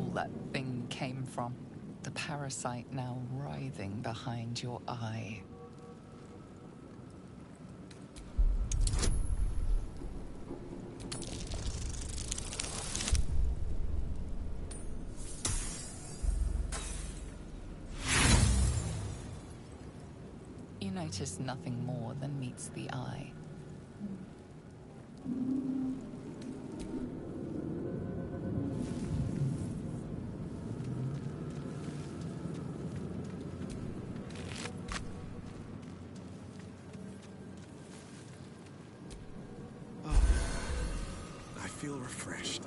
hole that thing came from. The parasite now writhing behind your eye. You notice nothing more than meets the eye. I feel refreshed.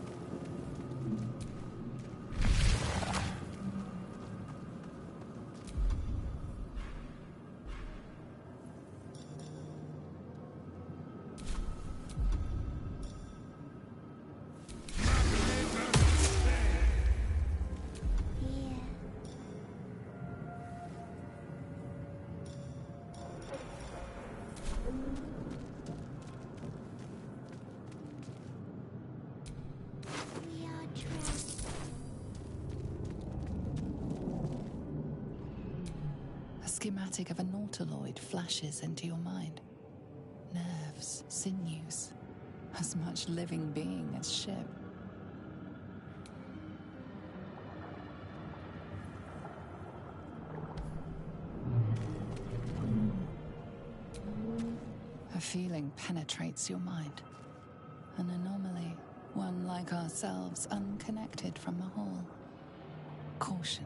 Schematic of a nautiloid flashes into your mind. Nerves, sinews, as much living being as ship. A feeling penetrates your mind. An anomaly, one like ourselves, unconnected from the whole. Caution.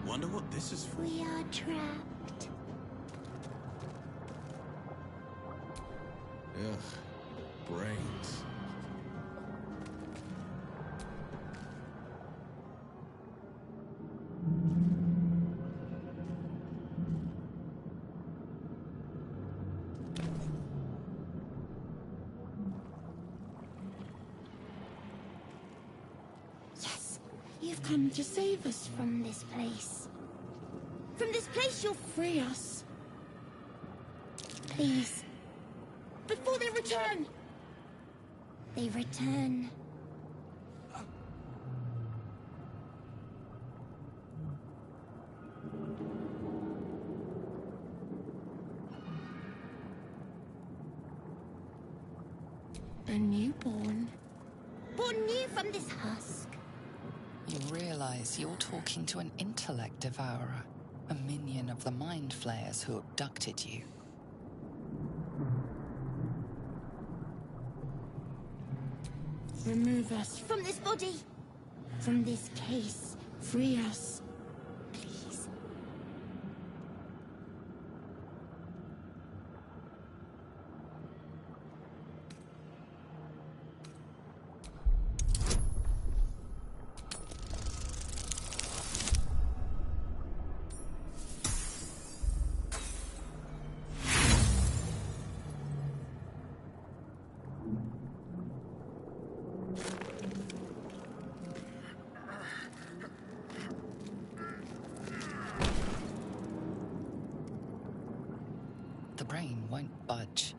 Wonder what this is for. We are trapped. Ugh, brains. Yes, you've come to save us from this place. From this place, you'll free us. Please. Before they return. They return. A newborn. Born new from this husk. You realize you're talking to an intellect devourer, a minion of the mind flayers who abducted you. Remove us from this body, from this case. Free us, please. The brain won't budge.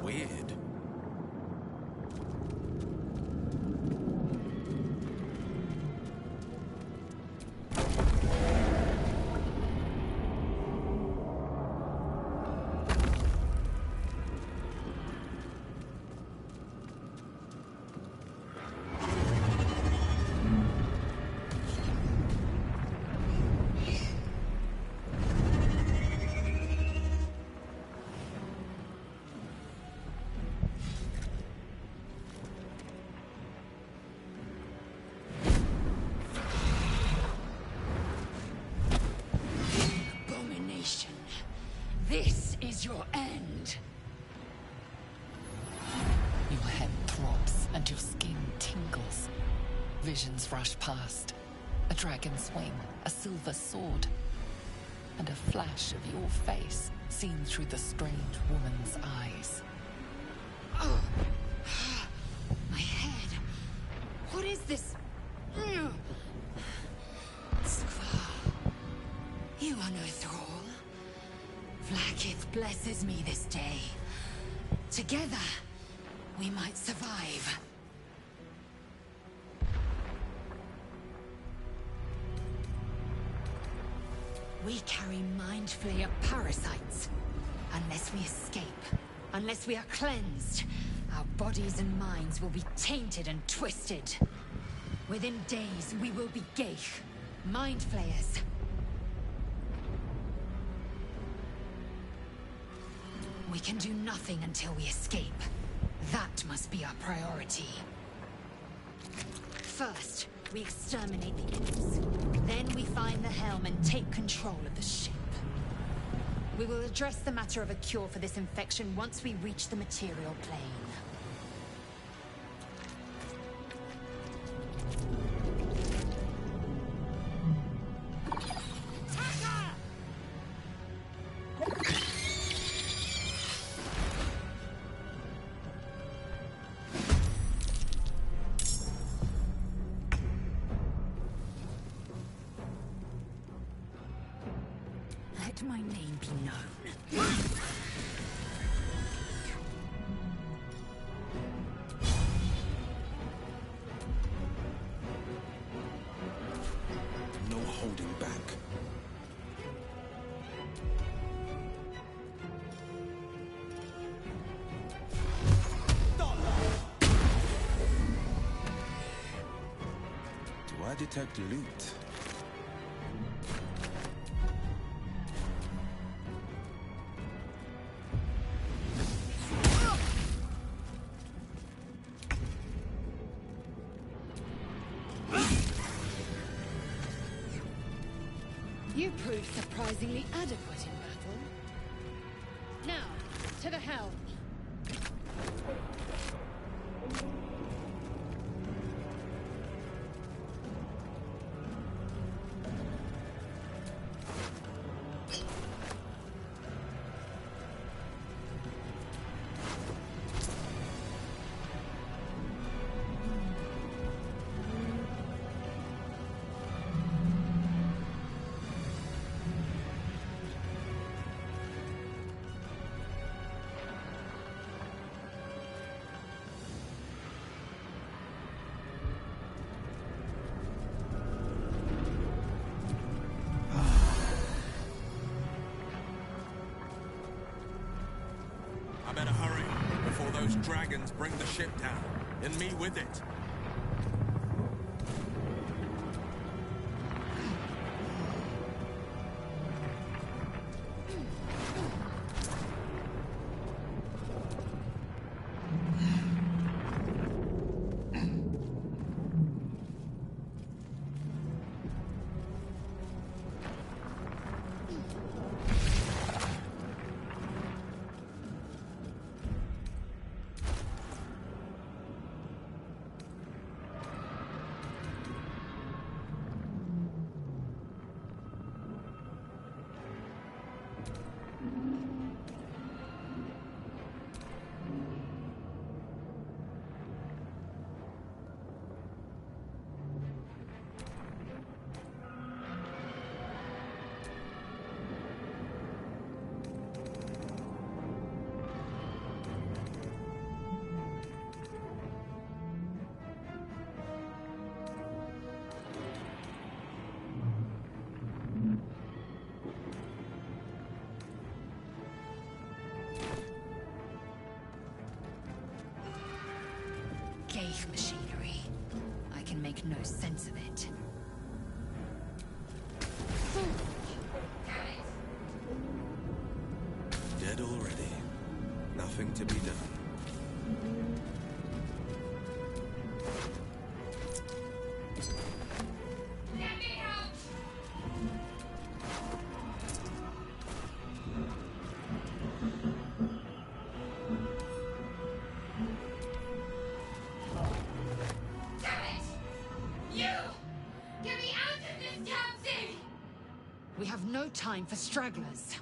Weird. Visions rush past. A dragon's wing, a silver sword, and a flash of your face seen through the strange woman's eyes. Oh. My head. What is this? Skvar. You are no thrall. Vlaakith blesses me this day. Together, we might survive. We carry mind flayer parasites. Unless we escape, unless we are cleansed, our bodies and minds will be tainted and twisted. Within days, we will be Geich, mind flayers. We can do nothing until we escape. That must be our priority. First, we exterminate the imps. Then we find the helm and take control of the ship. We will address the matter of a cure for this infection once we reach the material plane. Let my name be known. No holding back. Do I detect loot? You proved surprisingly adequate in battle. Now, to the helm. I better hurry before those dragons bring the ship down, and me with it. Geich machinery. I can make no sense of it. Dead already. Nothing to be done. no time for stragglers.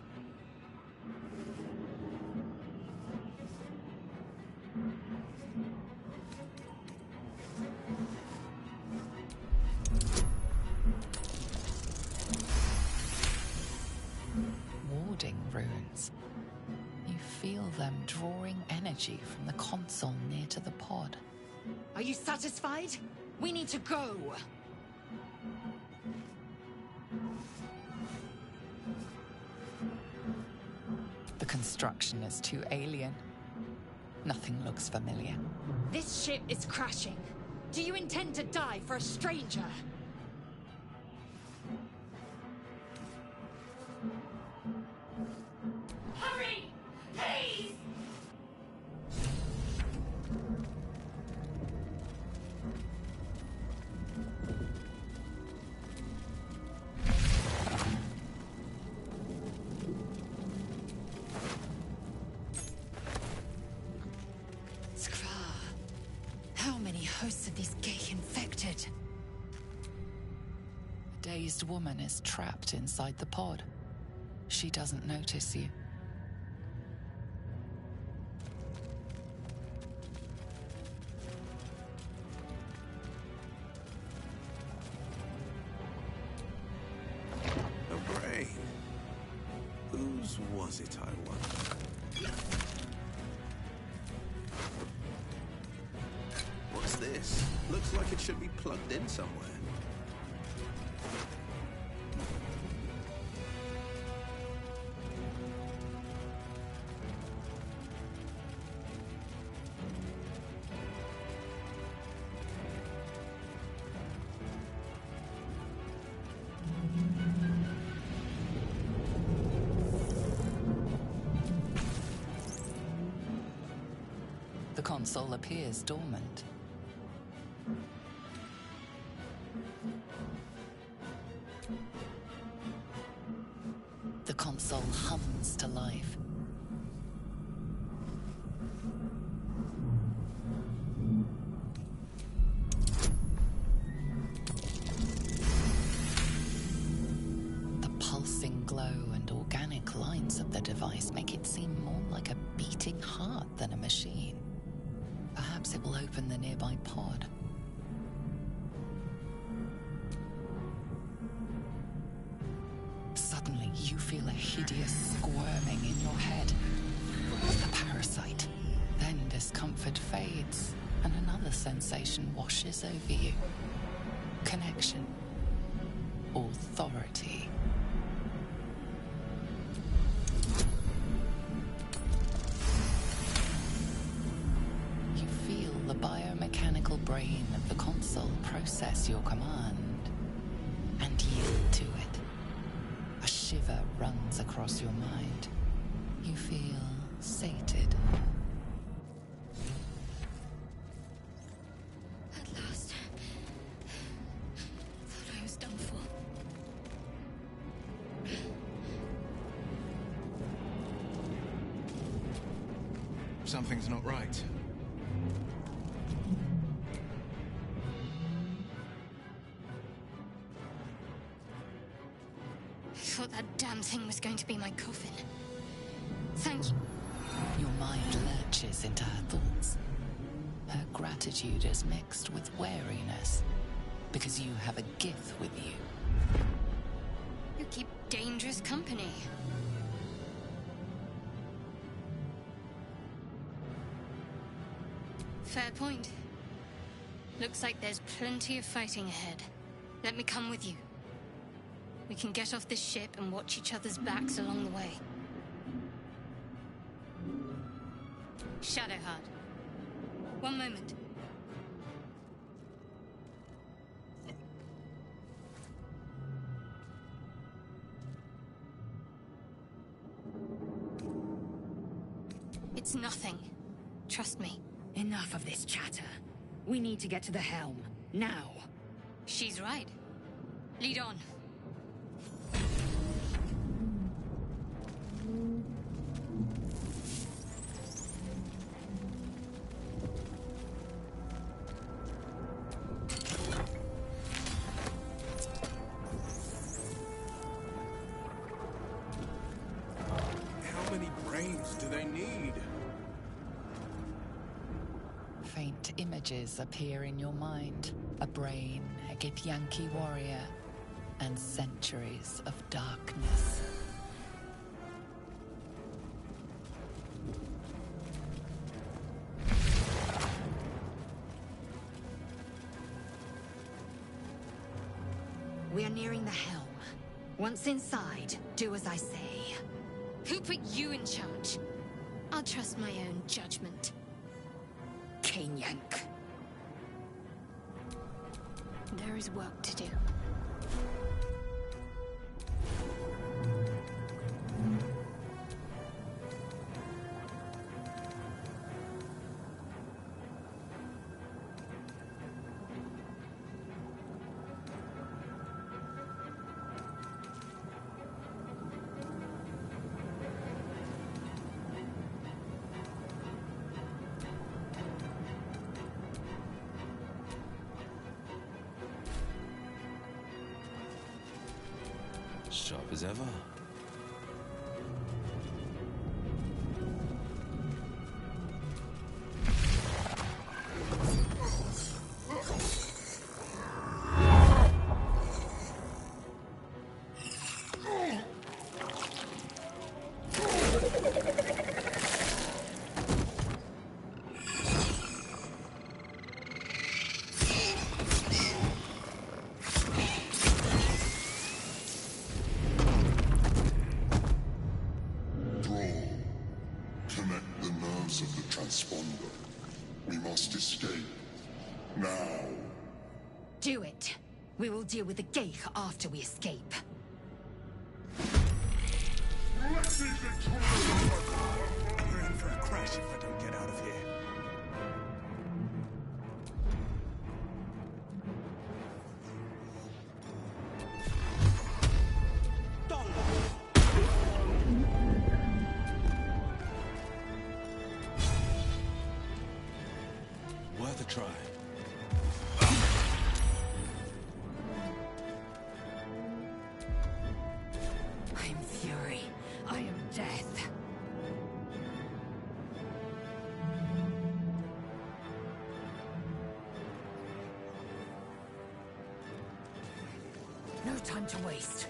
Warding runes. You feel them drawing energy from the console near to the pod. Are you satisfied? We need to go. The construction is too alien. Nothing looks familiar. This ship is crashing. Do you intend to die for a stranger? Hurry! Please! How many hosts of these gay infected? A dazed woman is trapped inside the pod. She doesn't notice you. A brain. Whose was it, I wonder? What's this? Looks like it should be plugged in somewhere. The console appears dormant. The console hums to life. The pulsing glow and organic lines of the device make it seem more like a beating heart than a machine. Perhaps it will open the nearby pod. Suddenly, you feel a hideous squirming in your head. The parasite. Then discomfort fades, and another sensation washes over you. Connection. Authority. You feel the biomechanical brain of the console process your command and yield to it. A shiver runs across your mind. You feel sated. At last. Thought I was done for. Something's not right. I thought that damn thing was going to be my coffin. Thank you. Your mind lurches into her thoughts. Her gratitude is mixed with wariness, because you have a gift with you. You keep dangerous company. Fair point. Looks like there's plenty of fighting ahead. Let me come with you. We can get off this ship and watch each other's backs along the way. Shadowheart. One moment. It's nothing. Trust me. Enough of this chatter. We need to get to the helm. Now. She's right. Lead on. faint images appear in your mind. A brain, a Githyanki warrior, and centuries of darkness. We are nearing the helm. Once inside, do as I say. Who put you in charge? I'll trust my own judgment. Yank. There is work to do. Sharp as ever. Of the transponder. We must escape. Now. Do it. We will deal with the Geich after we escape. We're in for a crash if I don't get out of here. Worth a try. I am fury. I am death. No time to waste.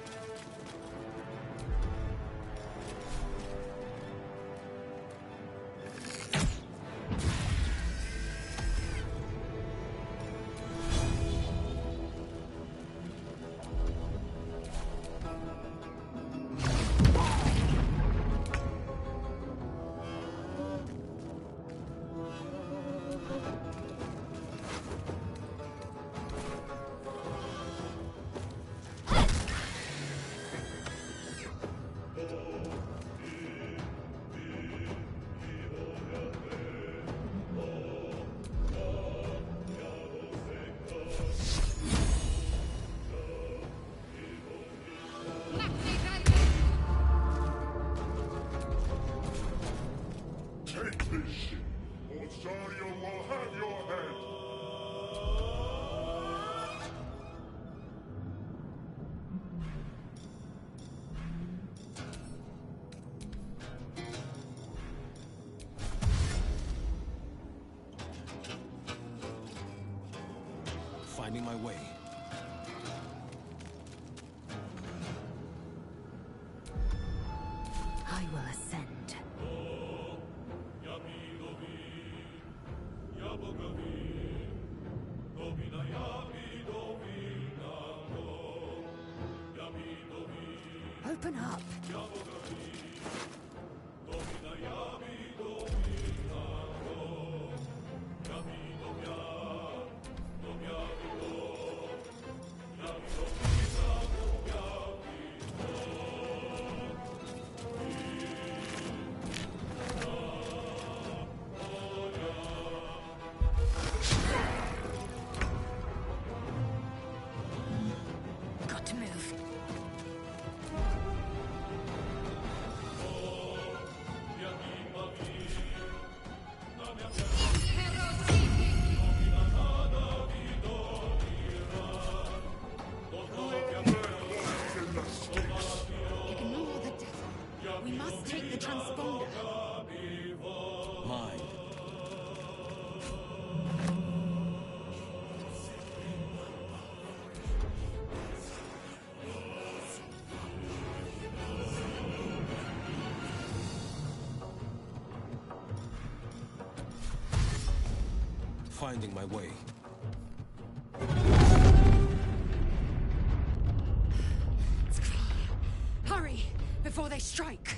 Take this ship, or Zarya will have your head. Finding my way. I will ascend. Open up. Got to move. Finding my way. Hurry, before they strike!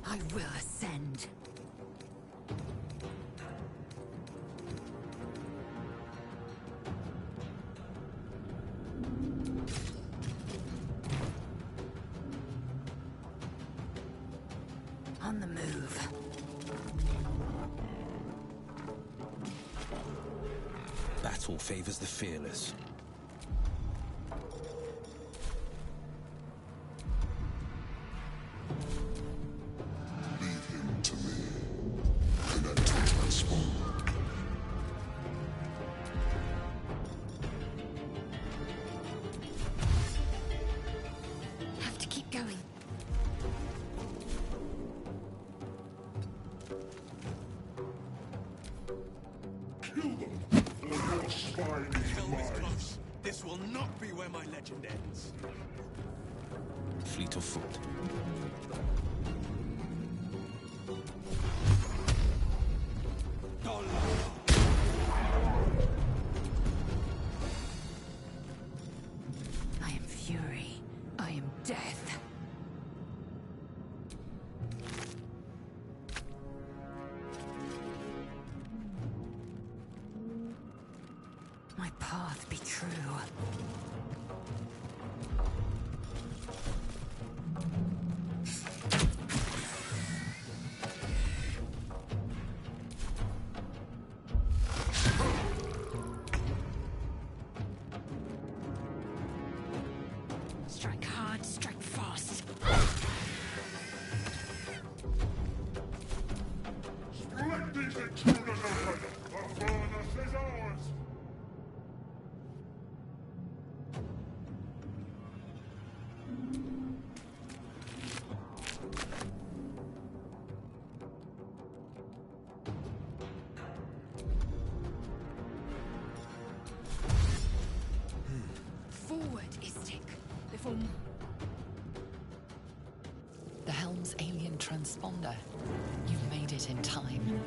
I will ascend. On the move. Battle favors the fearless. Leave him to me. And I don't transform. Have to keep going. Kill them, or your spine is Helm is mine. close. This will not be where my legend ends. Fleet of foot. I am fury. I am death. My path be true. Strike hard, strike fast. Let these intruders open. The furnace is ours. Forward, Istik. Before... The helm's alien transponder. You've made it in time.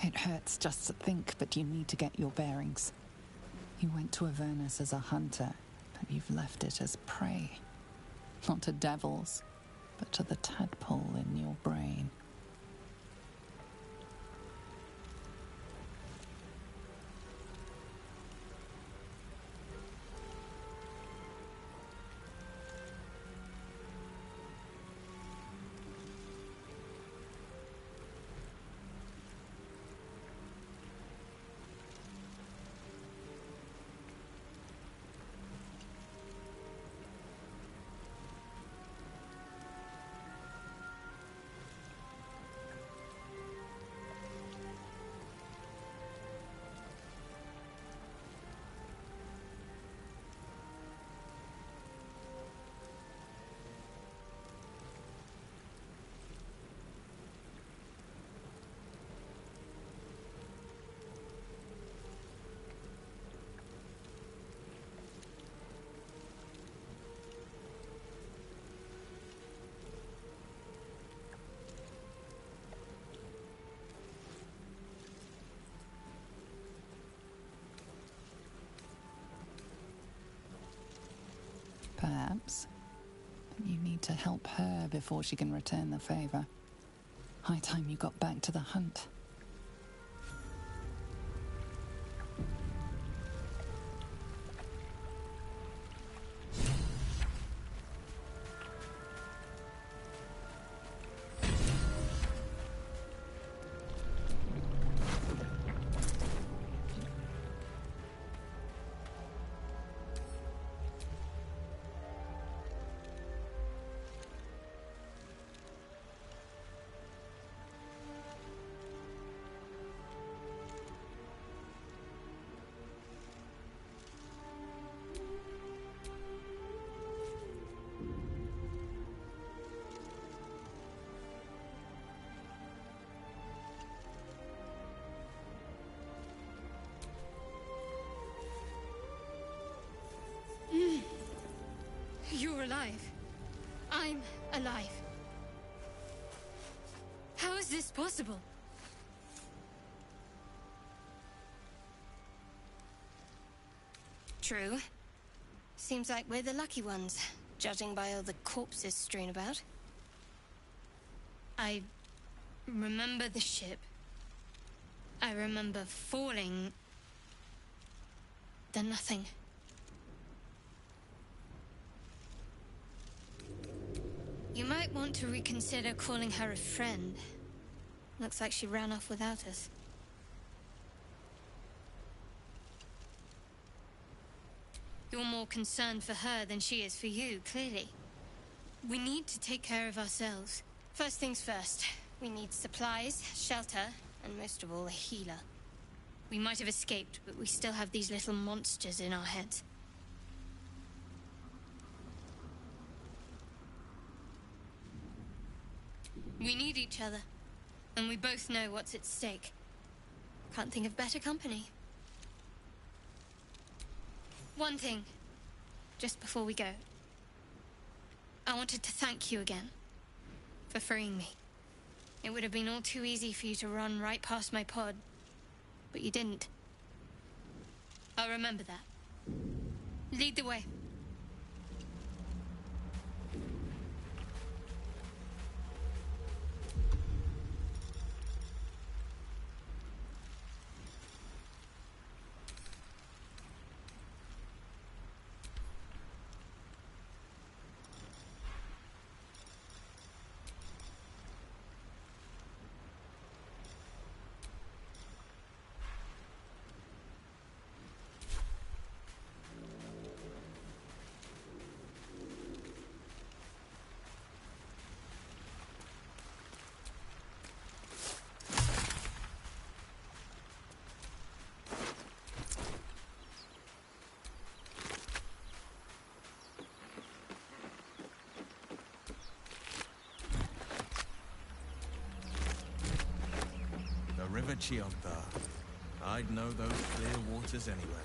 It hurts just to think, but you need to get your bearings. You went to Avernus as a hunter, but you've left it as prey. Not to devils, but to the tadpole in your brain. Perhaps. But you need to help her before she can return the favor. High time you got back to the hunt. You're alive. I'm alive. How is this possible? True. Seems like we're the lucky ones, judging by all the corpses strewn about. I remember the ship. I remember falling. Then nothing. You might want to reconsider calling her a friend. Looks like she ran off without us. You're more concerned for her than she is for you, clearly. We need to take care of ourselves. First things first, we need supplies, shelter, and most of all, a healer. We might have escaped, but we still have these little monsters in our heads. We need each other, and we both know what's at stake. Can't think of better company. One thing, just before we go. I wanted to thank you again for freeing me. It would have been all too easy for you to run right past my pod, but you didn't. I'll remember that. Lead the way. River Chiantar. I'd know those clear waters anywhere.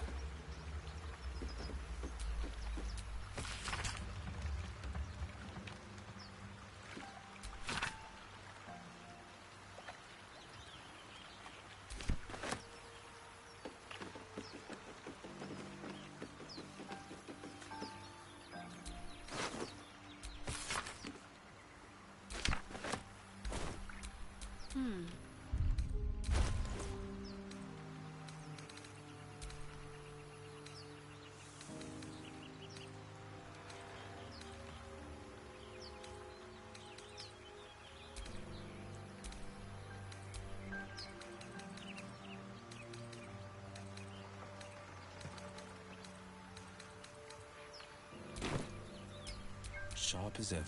Sharp as ever.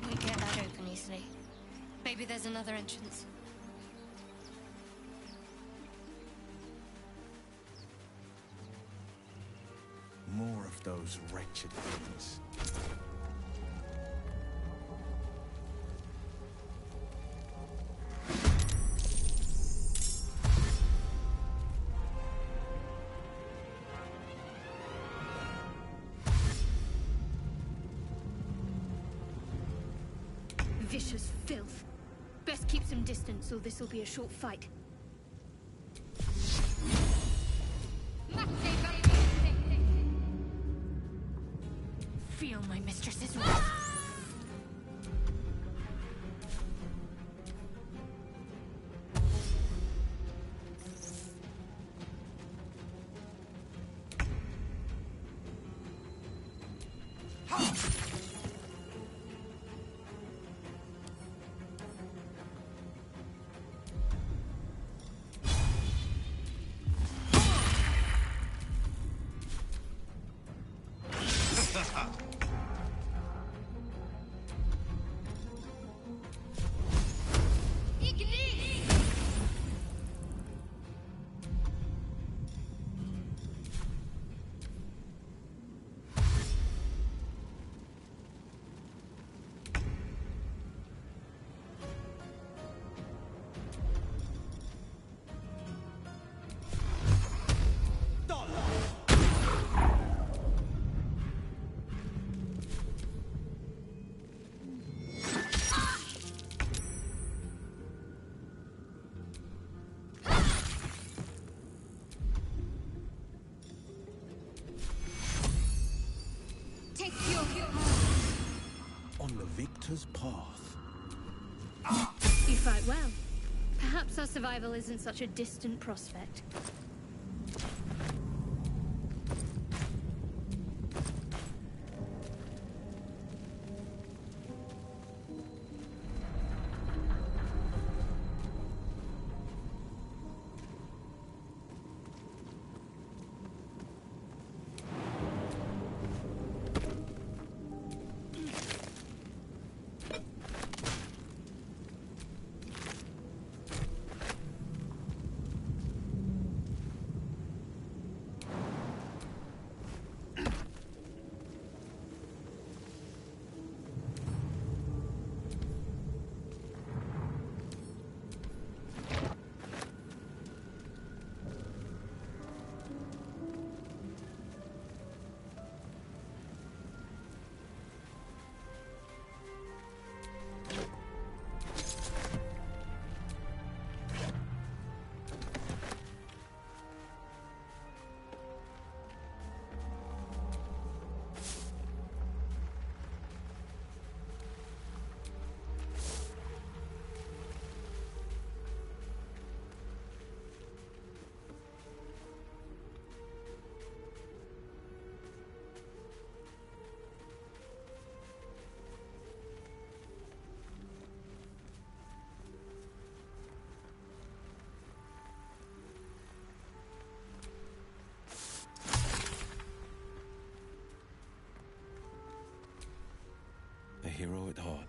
We get that open easily. Maybe there's another entrance. More of those wretched things. Vicious filth. Best keep some distance, or this'll be a short fight. Feel my mistress's wrath. On the victor's path. You fight well. Perhaps our survival isn't such a distant prospect. A hero at heart.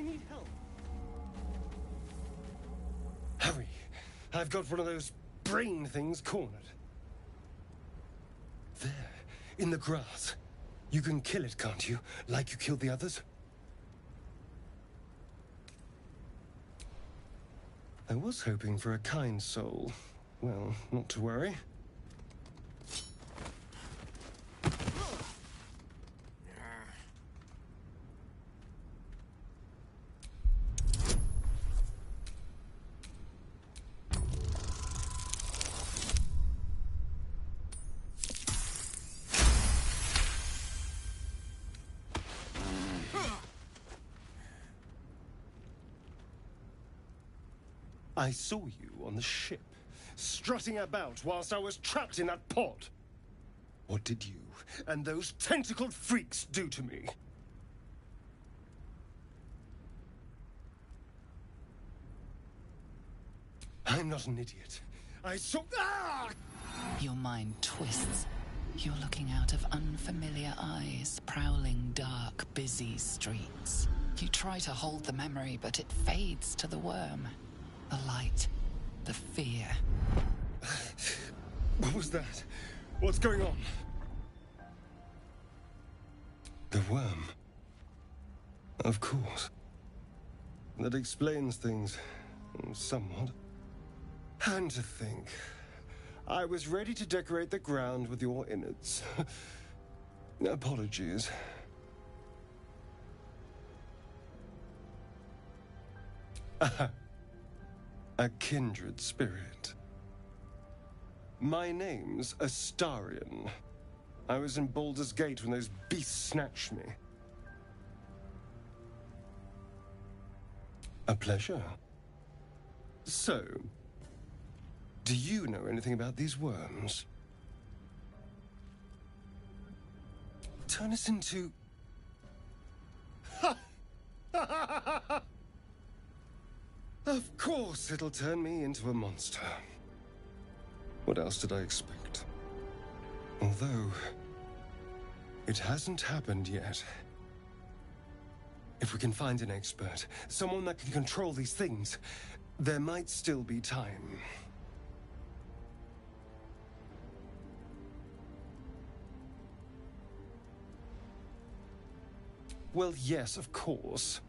need help. Hurry. I've got one of those brain things cornered. There, in the grass. You can kill it, can't you? Like you killed the others? I was hoping for a kind soul. Well, not to worry. I saw you on the ship, strutting about whilst I was trapped in that pod. What did you and those tentacled freaks do to me? I'm not an idiot. I saw... Ah! Your mind twists. You're looking out of unfamiliar eyes, prowling dark, busy streets. You try to hold the memory, but it fades to the worm. The light. The fear. What was that? What's going on? The worm. Of course. That explains things. Somewhat. And to think, I was ready to decorate the ground with your innards. Apologies. A kindred spirit. My name's Astarion. I was in Baldur's Gate when those beasts snatched me. A pleasure. So, do you know anything about these worms? Turn us into... Of course it'll turn me into a monster. What else did I expect? Although, it hasn't happened yet. If we can find an expert, someone that can control these things, there might still be time. Well, yes, of course.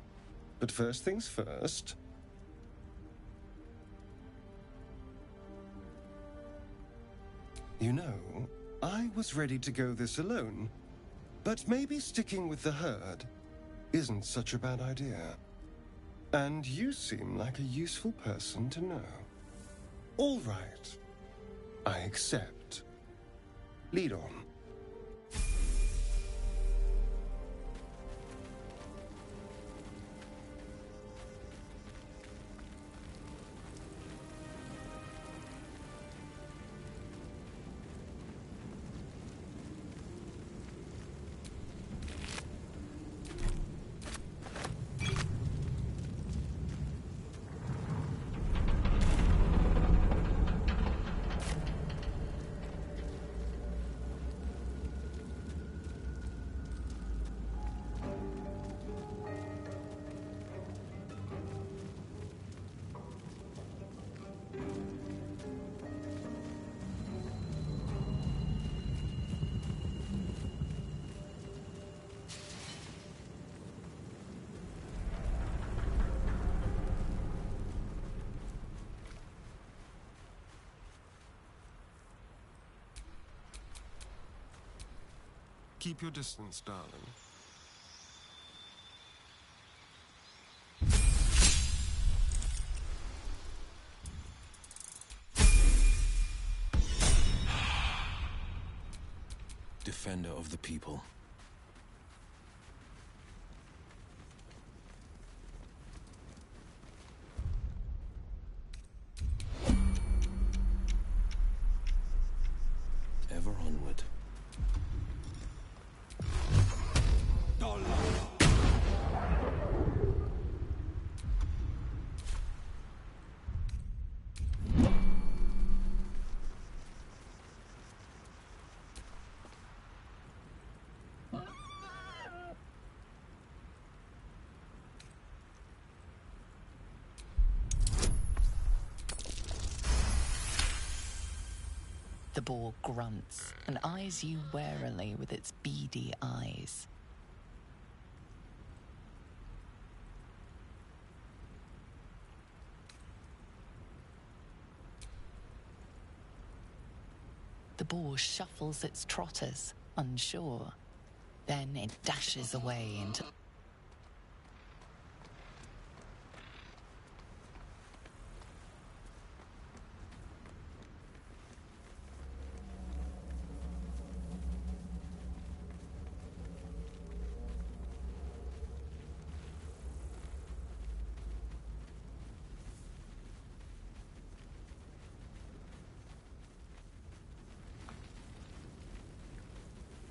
But first things first... You know, I was ready to go this alone, but maybe sticking with the herd isn't such a bad idea. And you seem like a useful person to know. All right. I accept. Lead on. Keep your distance, darling. Defender of the people. Ever onward. The boar grunts and eyes you warily with its beady eyes. The boar shuffles its trotters, unsure. Then it dashes away into...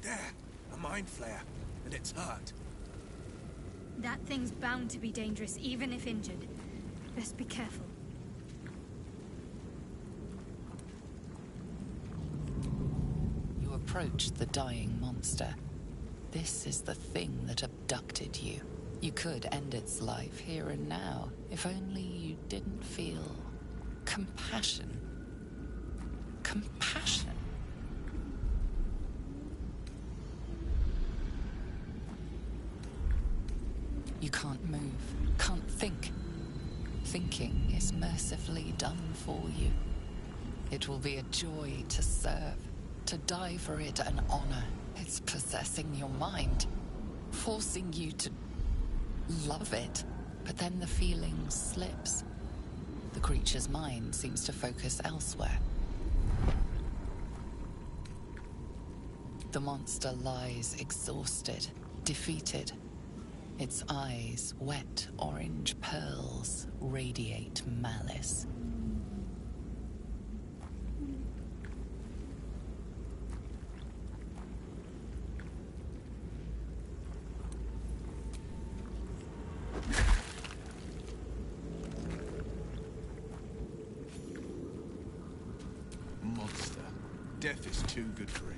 There, a mind flare, and it's hurt. That thing's bound to be dangerous, even if injured. Best be careful. You approach the dying monster. This is the thing that abducted you. You could end its life here and now, if only you didn't feel compassion. Compassion. You can't move, can't think. Thinking is mercifully done for you. It will be a joy to serve, to die for it an honor. It's possessing your mind, forcing you to love it. But then the feeling slips. The creature's mind seems to focus elsewhere. The monster lies exhausted, defeated. Its eyes, wet orange pearls, radiate malice. Monster. Death is too good for it.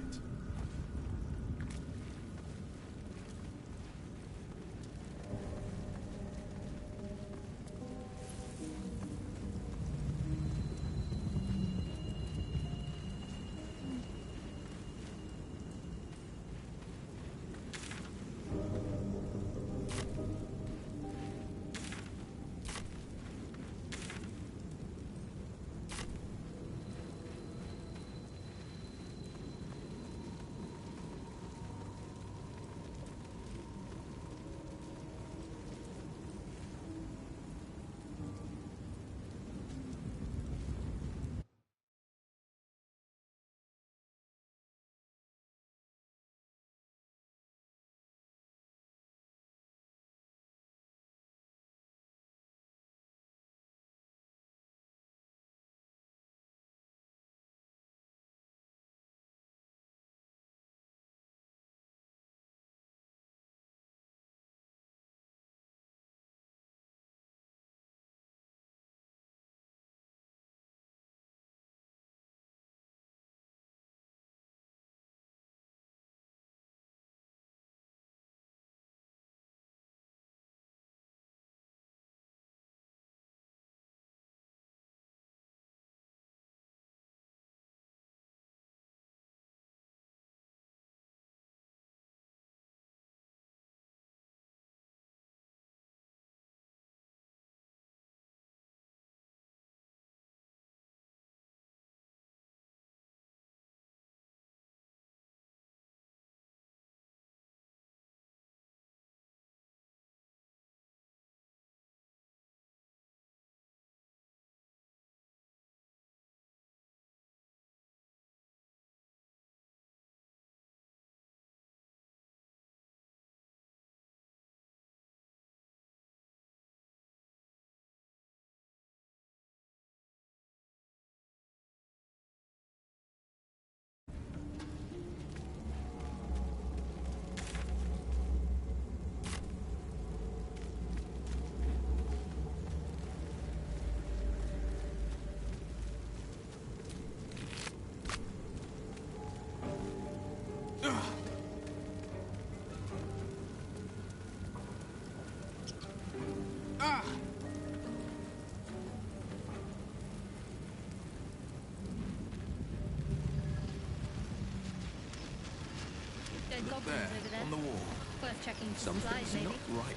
Look goblins there, over there. on the wall. Worth checking for Some supplies, things are maybe. not right.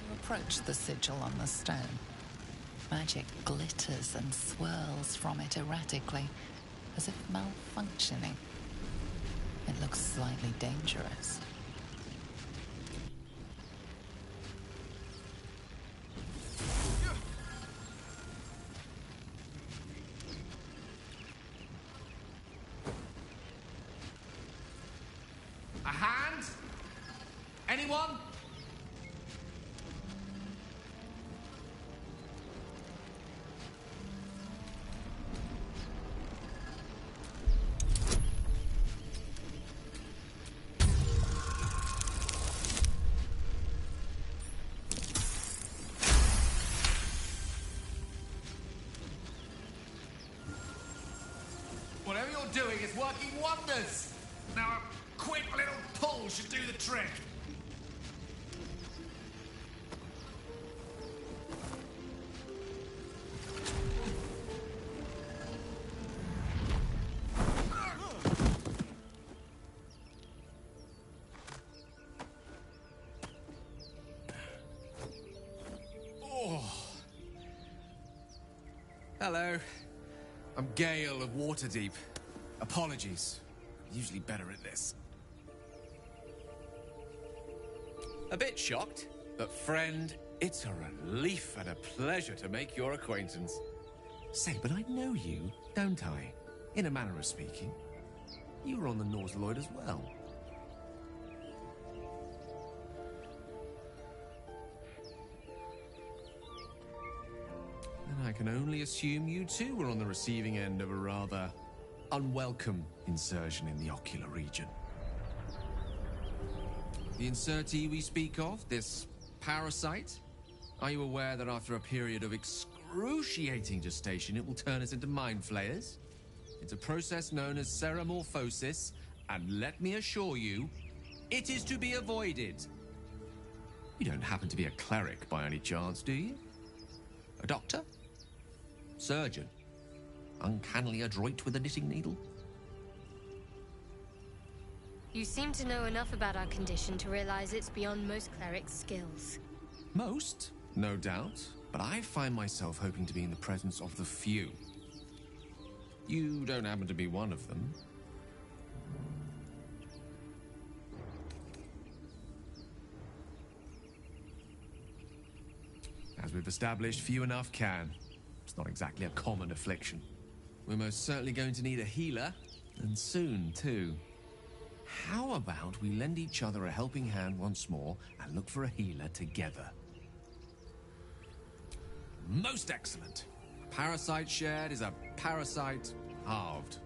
You approach the sigil on the stone. Magic glitters and swirls from it erratically, as if malfunctioning. It looks slightly dangerous. A hand? Anyone? Whatever you're doing is working wonders. Now a quick little pull should do the trick. Hello. I'm Gale of Waterdeep. Apologies. Usually better at this. A bit shocked, but friend, it's a relief and a pleasure to make your acquaintance. Say, but I know you, don't I? In a manner of speaking. You were on the Nautiloid as well. And I can only assume you too were on the receiving end of a rather unwelcome insertion in the ocular region. The insertee we speak of, this parasite, are you aware that after a period of excruciating gestation, it will turn us into mind flayers? It's a process known as ceremorphosis, and let me assure you, it is to be avoided. You don't happen to be a cleric by any chance, do you? A doctor? Surgeon? Uncannily adroit with a knitting needle? You seem to know enough about our condition to realize it's beyond most clerics' skills. Most, no doubt, but I find myself hoping to be in the presence of the few. You don't happen to be one of them. As we've established, few enough can. It's not exactly a common affliction. We're most certainly going to need a healer, and soon, too. How about we lend each other a helping hand once more and look for a healer together? Most excellent. A parasite shared is a parasite halved,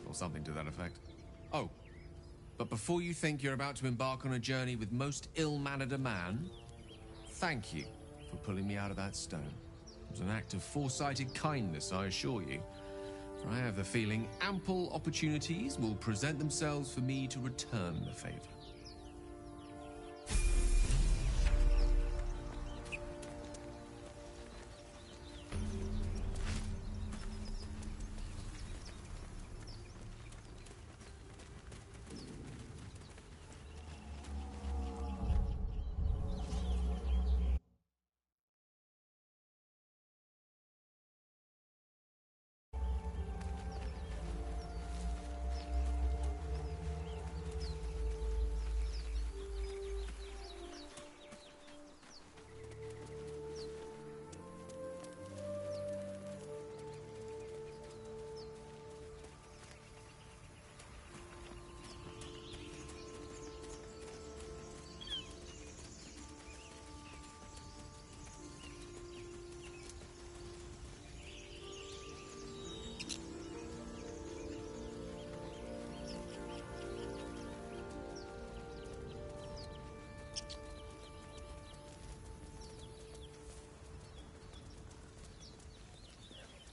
or something to that effect. Oh, but before you think you're about to embark on a journey with most ill-mannered a man, thank you for pulling me out of that stone. It was an act of foresighted kindness, I assure you. For I have the feeling ample opportunities will present themselves for me to return the favor.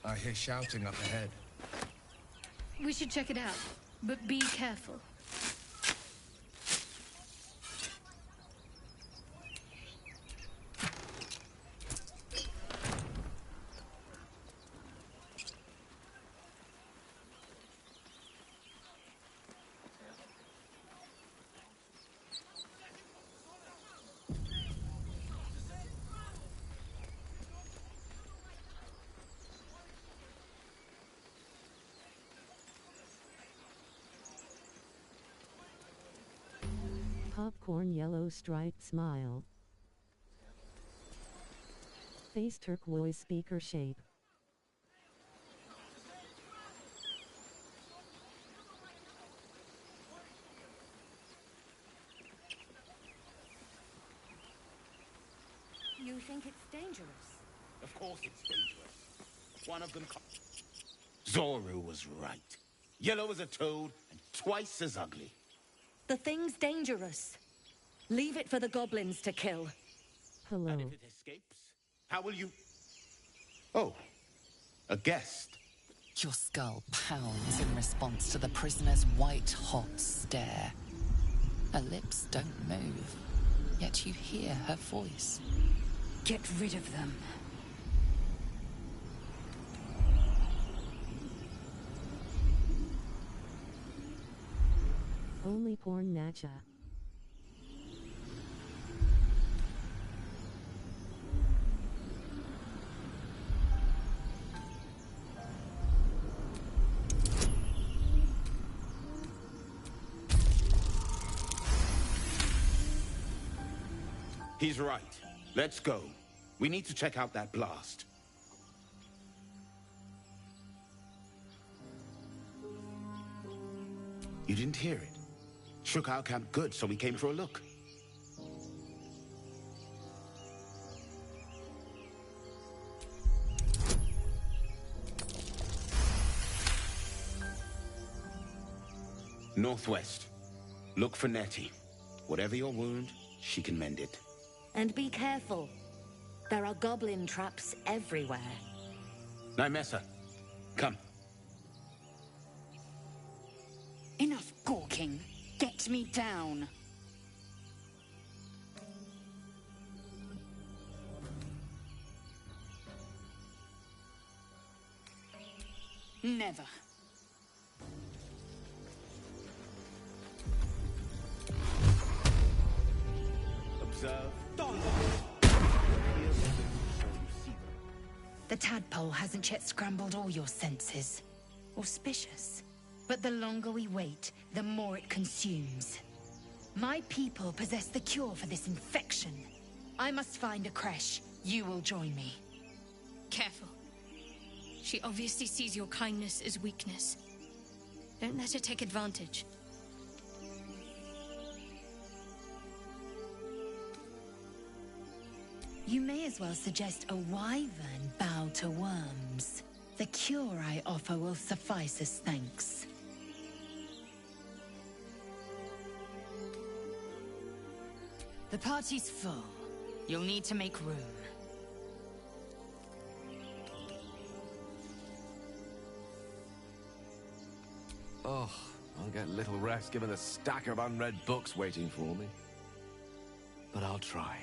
I hear shouting up ahead. We should check it out, but be careful. Popcorn yellow striped smile. Face turquoise speaker shape. You think it's dangerous? Of course it's dangerous. One of them... Zoru was right. Yellow as a toad and twice as ugly. The thing's dangerous. Leave it for the goblins to kill. Hello. And if it escapes, how will you... Oh, a guest. Your skull pounds in response to the prisoner's white-hot stare. Her lips don't move, yet you hear her voice. Get rid of them. Only porn Nacha. He's right. Let's go. We need to check out that blast. You didn't hear it? Shook our camp good, so we came for a look. Northwest. Look for Nettie. Whatever your wound, she can mend it. And be careful. There are goblin traps everywhere. Nymessa, come. Enough gawking. Get me down. Never. Observe. The tadpole hasn't yet scrambled all your senses. Auspicious. But the longer we wait, the more it consumes. My people possess the cure for this infection. I must find a creche. You will join me. Careful. She obviously sees your kindness as weakness. Don't let her take advantage. You may as well suggest a wyvern bow to worms. The cure I offer will suffice as thanks. The party's full. You'll need to make room. Oh, I'll get little rest given the stack of unread books waiting for me. But I'll try.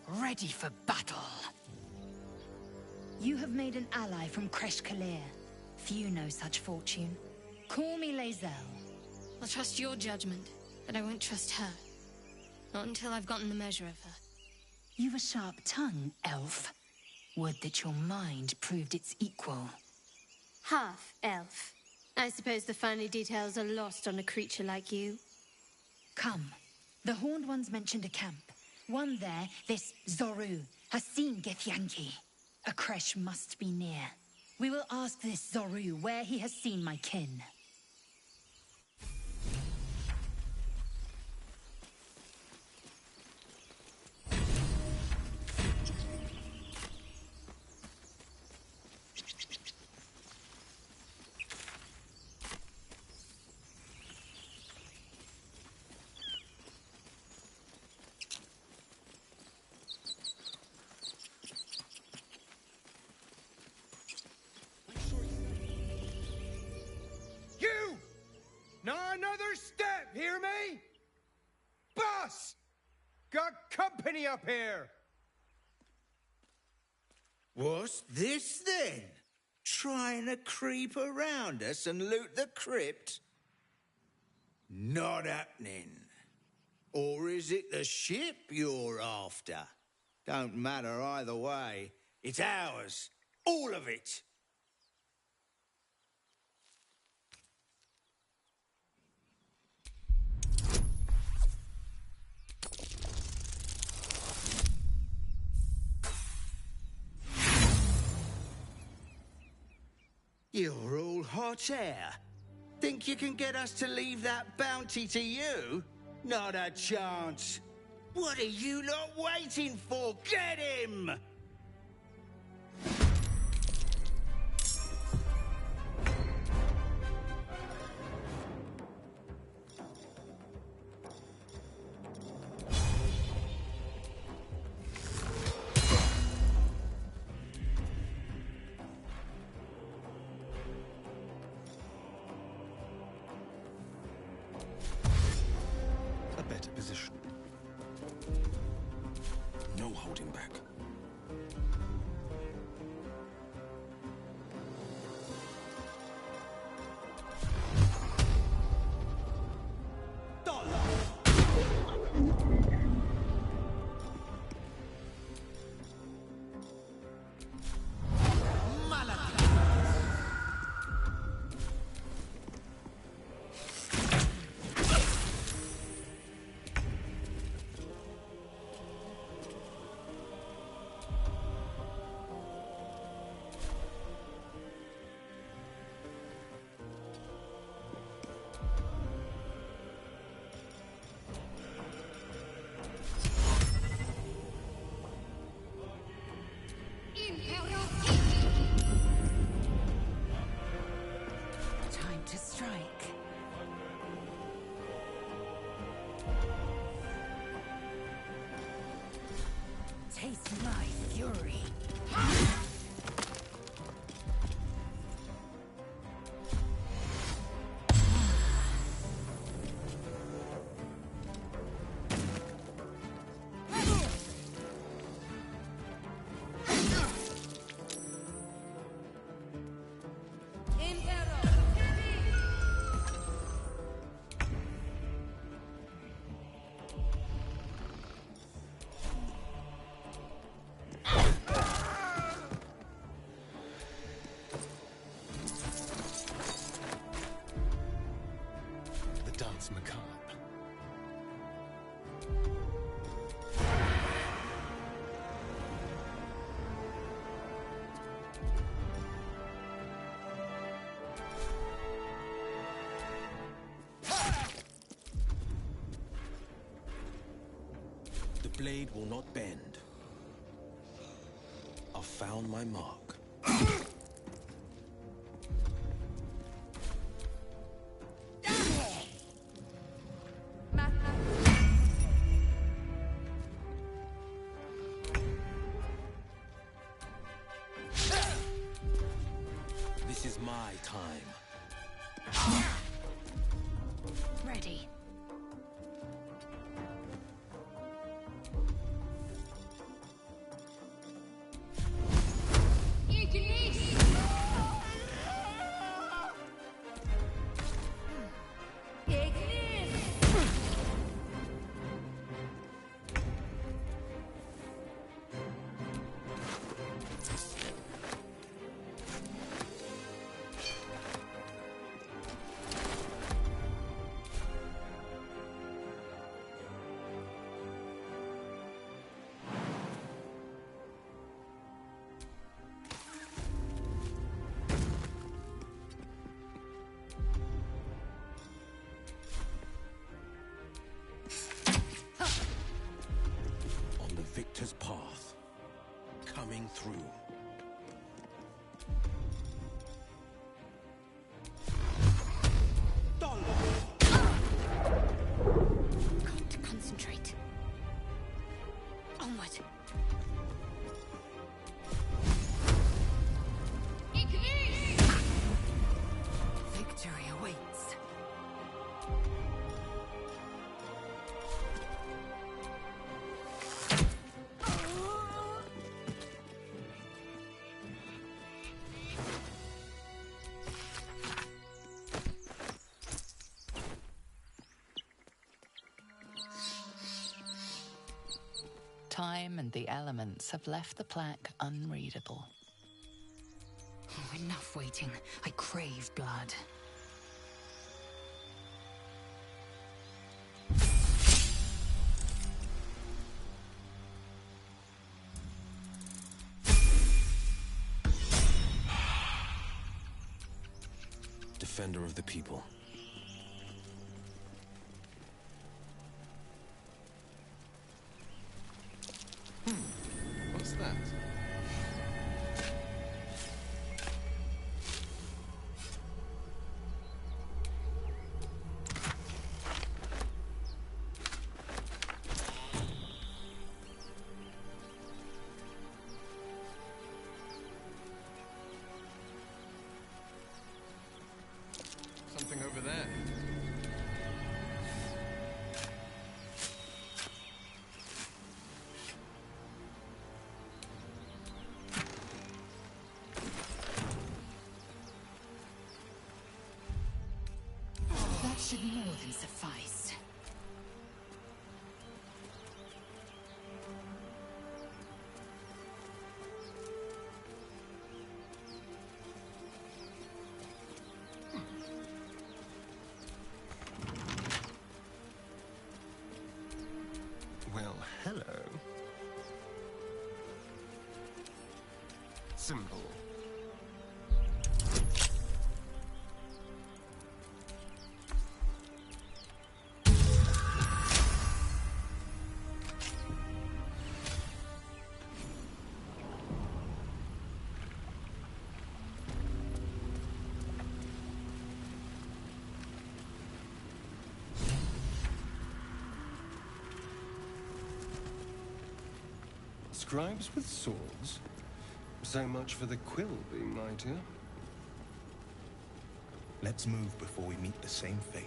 Ready for battle. You have made an ally from Kresh Kalir. Few know such fortune. Call me Lae'zel. I'll trust your judgment, but I won't trust her. Not until I've gotten the measure of her. You've a sharp tongue, elf. Would that your mind proved its equal. Half elf. I suppose the finer details are lost on a creature like you. Come. The Horned Ones mentioned a camp. One there, this Zoru, has seen Githyanki. A creche must be near. We will ask this Zoru where he has seen my kin. Not another step, hear me? Boss! Got company up here! What's this then? Trying to creep around us and loot the crypt? Not happening. Or is it the ship you're after? Don't matter either way. It's ours. All of it. You're all hot air. Think you can get us to leave that bounty to you? Not a chance. What are you lot waiting for? Get him! A better position. No holding back. Time to strike. Taste my fury. The dance macabre. The blade will not bend. I've found my mark. This is my time. Ready. On the victor's path. Coming through. Got to concentrate. Onward. Victory awaits. Time and the elements have left the plaque unreadable. Oh, enough waiting. I crave blood. defender of the people. What's that? Something over there. That should more than suffice. Well, hello. Simple. Scribes with swords? So much for the quill being mightier. Let's move before we meet the same fate.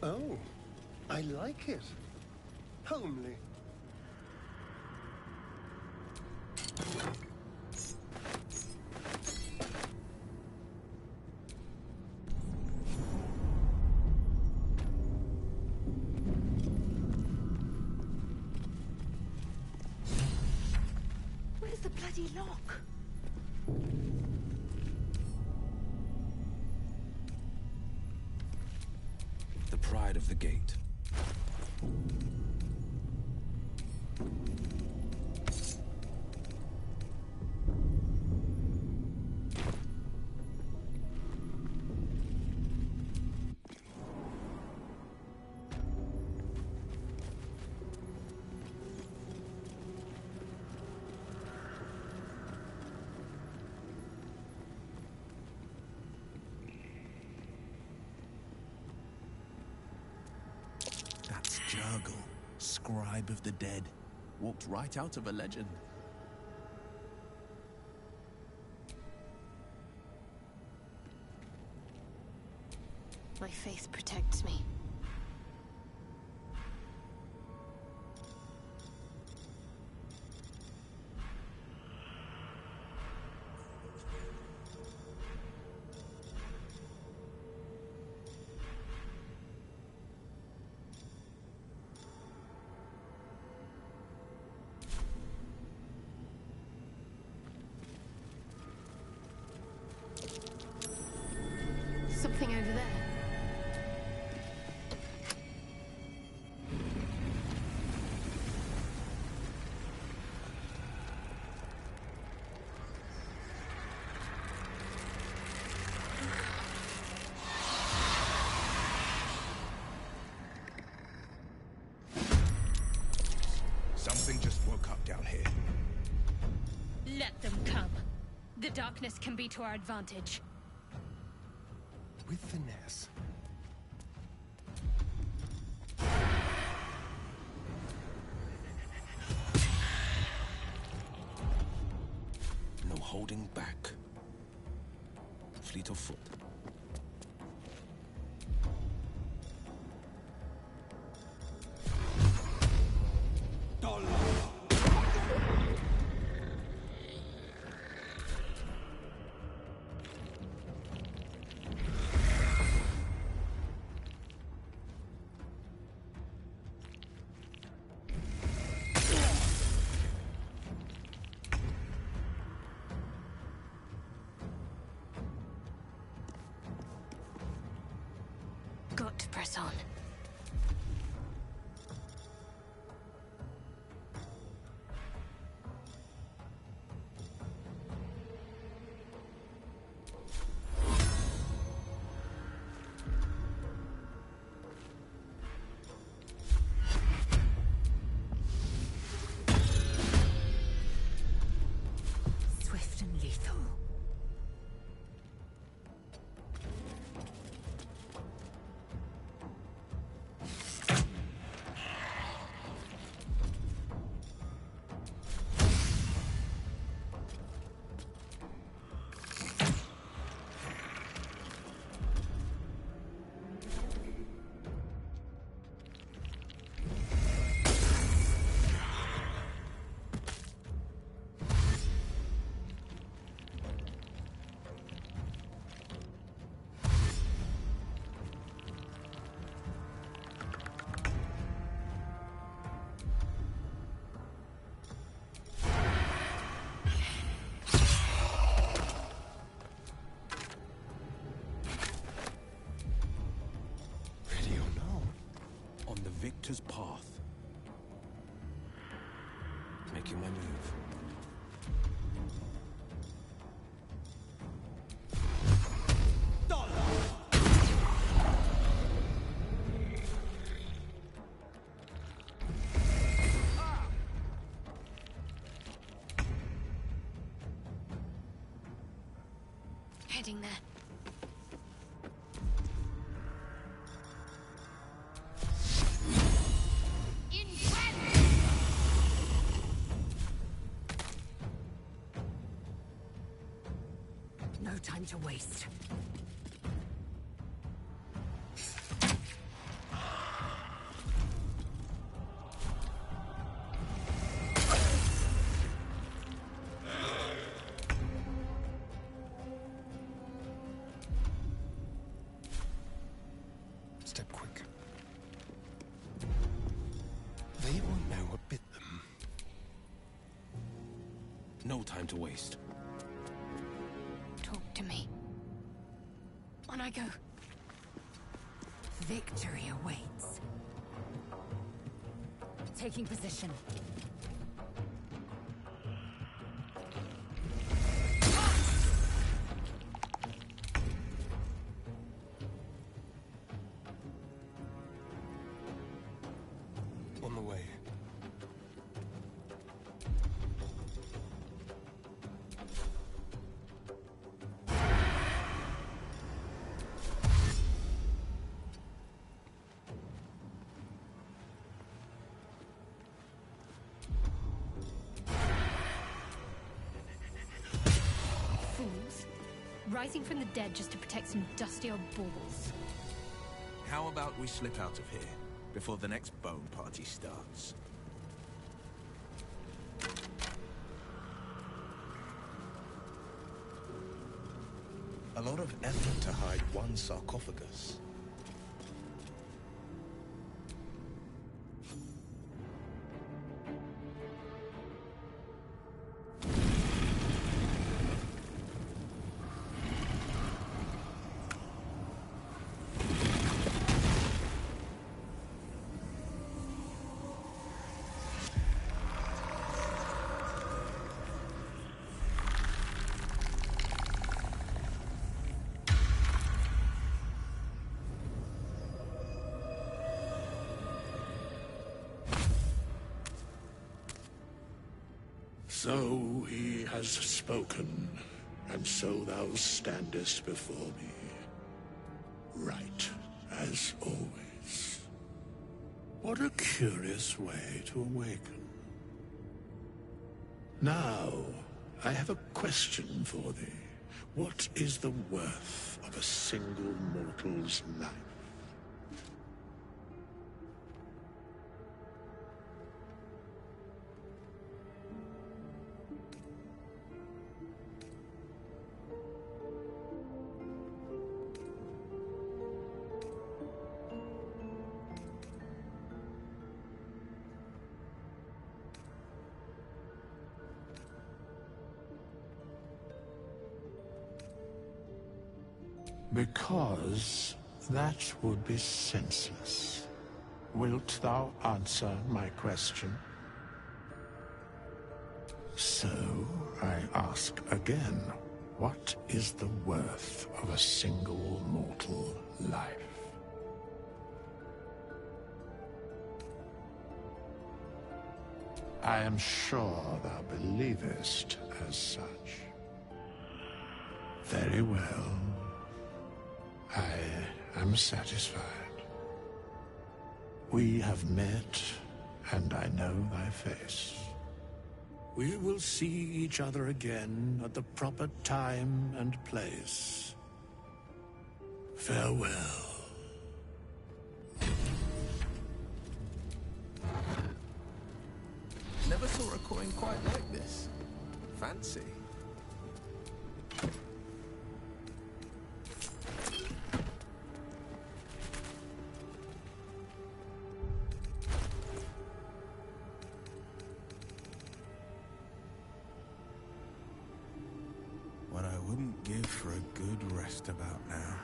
Oh, I like it. Homely. Where's the bloody lock? The pride of the gate. That's Jurgle, scribe of the dead. Walked right out of a legend. My faith protects me. darkness can be to our advantage. With finesse. No holding back. Fleet of foot. Got to press on. Swift and lethal. Victor's path. Making my move. Heading there. No time to waste. Step quick. They won't know what bit them. No time to waste. Talk to me. On I go. Victory awaits. Taking position. On the way. Fools. Rising from the dead just to protect some dusty old baubles. How about we slip out of here before the next bone party starts? A lot of effort to hide one sarcophagus. So he has spoken, and so thou standest before me, right as always. What a curious way to awaken. Now, I have a question for thee. What is the worth of a single mortal's life? Because that would be senseless. Wilt thou answer my question? So, I ask again, what is the worth of a single mortal life? I am sure thou believest as such. Very well. I am satisfied. We have met, and I know thy face. We will see each other again at the proper time and place. Farewell. Never saw a coin quite like this. Fancy. What I wouldn't give for a good rest about now.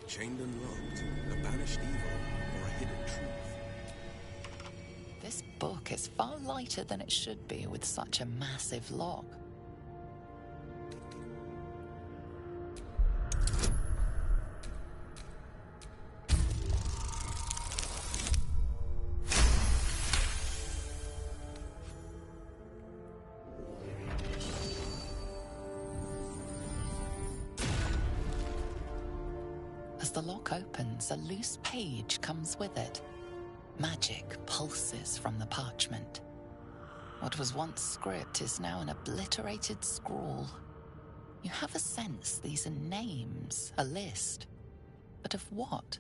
Chained and locked, a banished evil, or a hidden truth. This book is far lighter than it should be with such a massive log. As the lock opens, a loose page comes with it. Magic pulses from the parchment. What was once script is now an obliterated scrawl. You have a sense these are names, a list. But of what?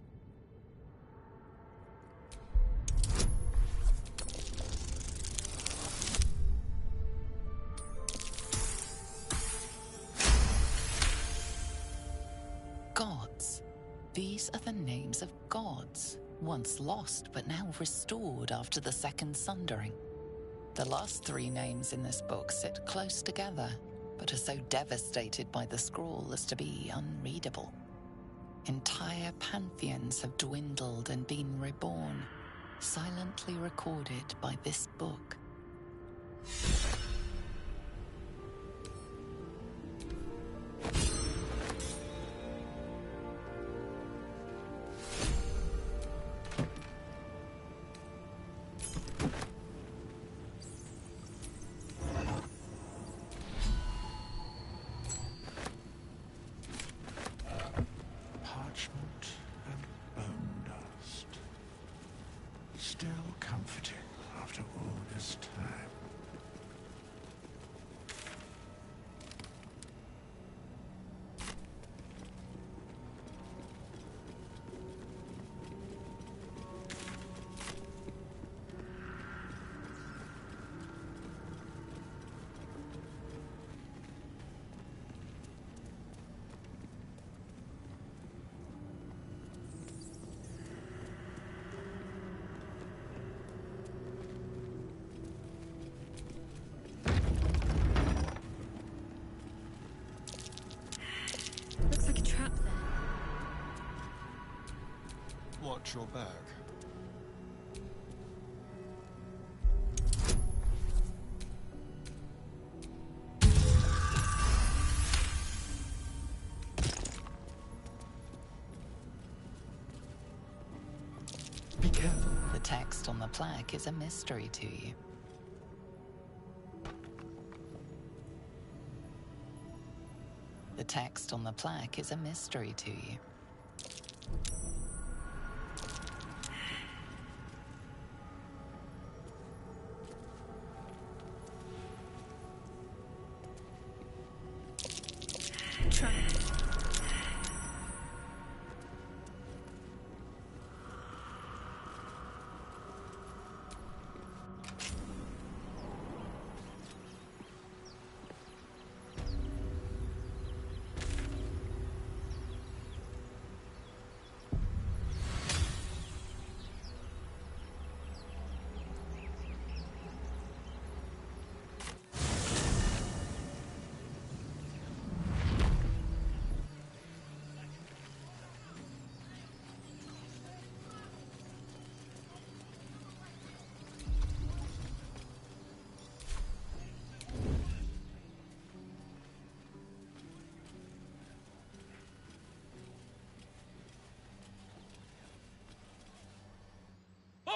Gods. These are the names of gods, once lost but now restored after the Second Sundering. The last three names in this book sit close together, but are so devastated by the scroll as to be unreadable. Entire pantheons have dwindled and been reborn, silently recorded by this book. Still comforting after all this time. Looks like a trap there. Watch your back. plaque is a mystery to you. The text on the plaque is a mystery to you. Try.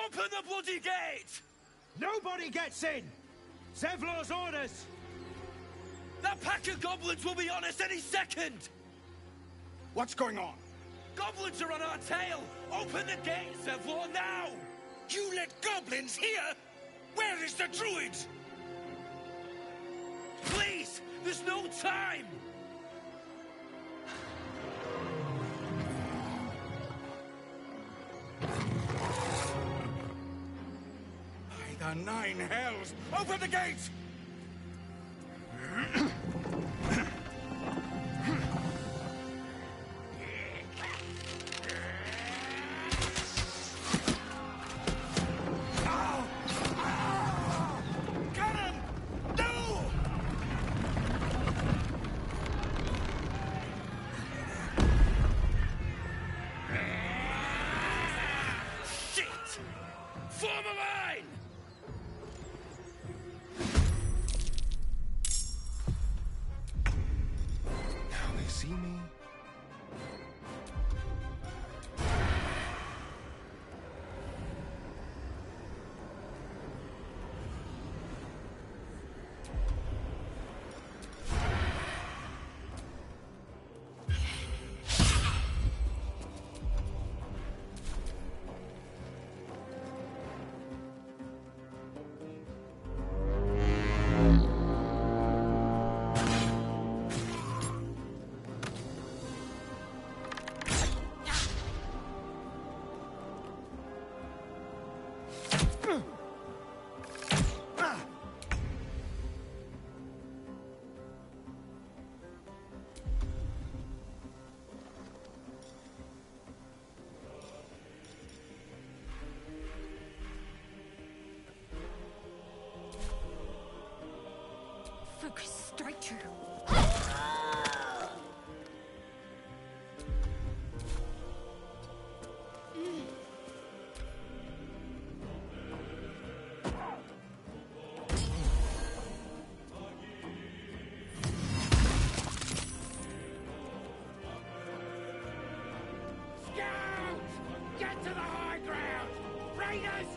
Open the bloody gate! Nobody gets in! Zevlor's orders! That pack of goblins will be on us any second! What's going on? Goblins are on our tail! Open the gate, Zevlor, now! You let goblins here? Where is the druid? Please! There's no time! By the 9 hells! Open the gate! Focus, Striker. Get to the high ground! Raiders!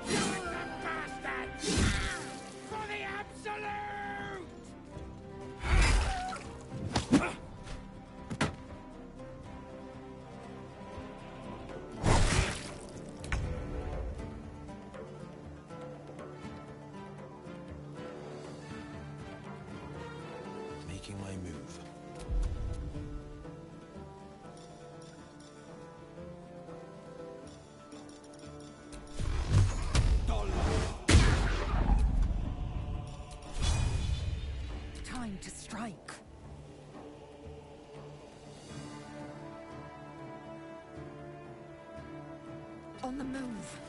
Join the bastards! For the absolute! Making my move. Time to strike. On the move.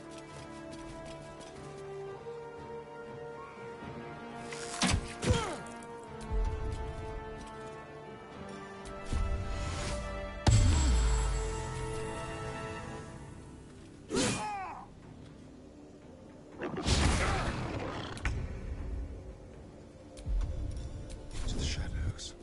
To the shadows.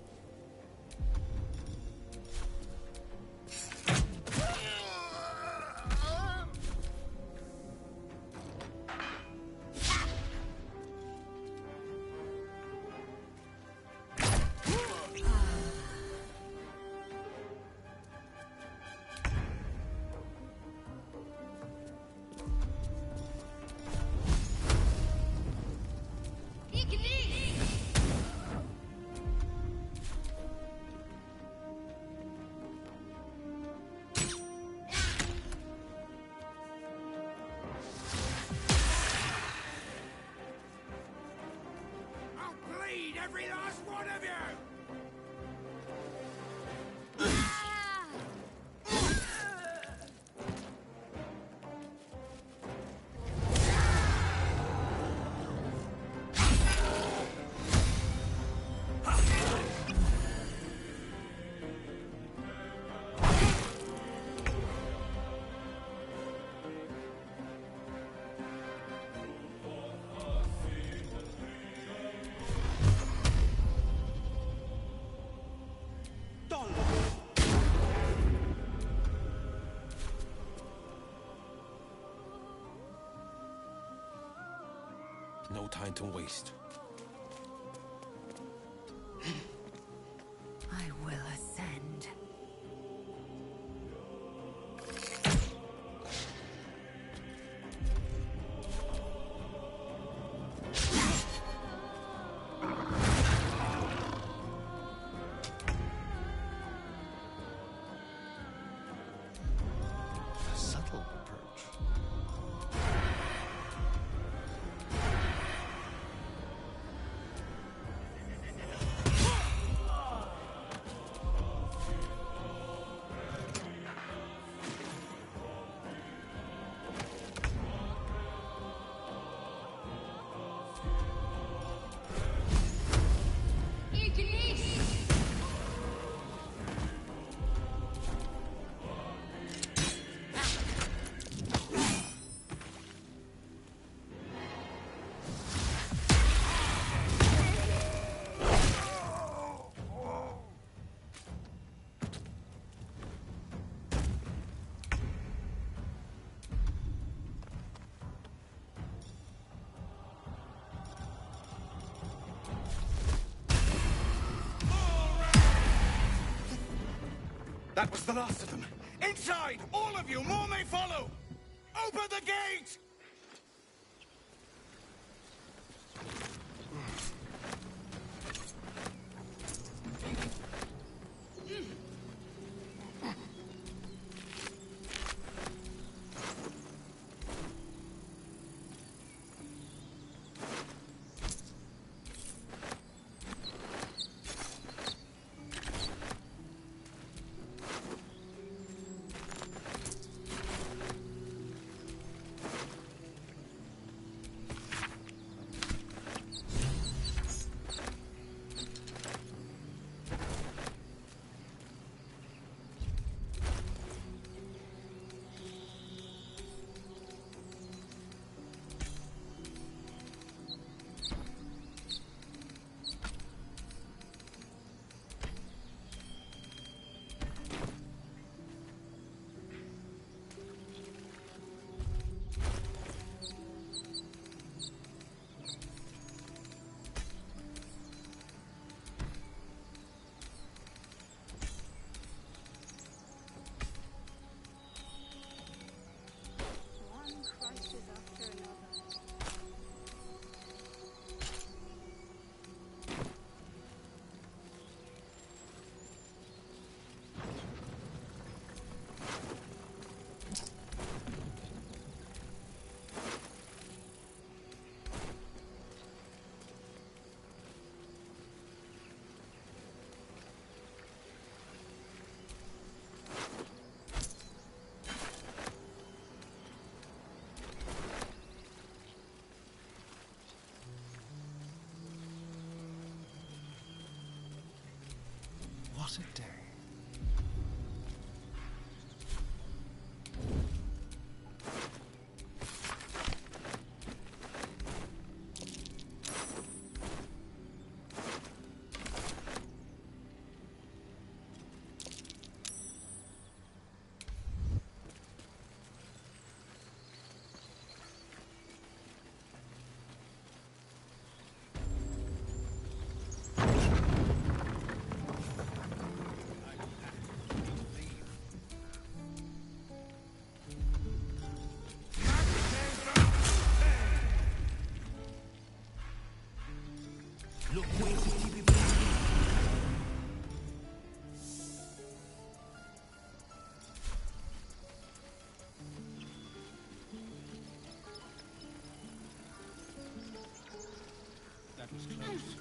every last one of you! No time to waste. I will ascend. A subtle approach. That was the last of them. Inside! All of you! More may follow! Open the gate! What a day. That was close.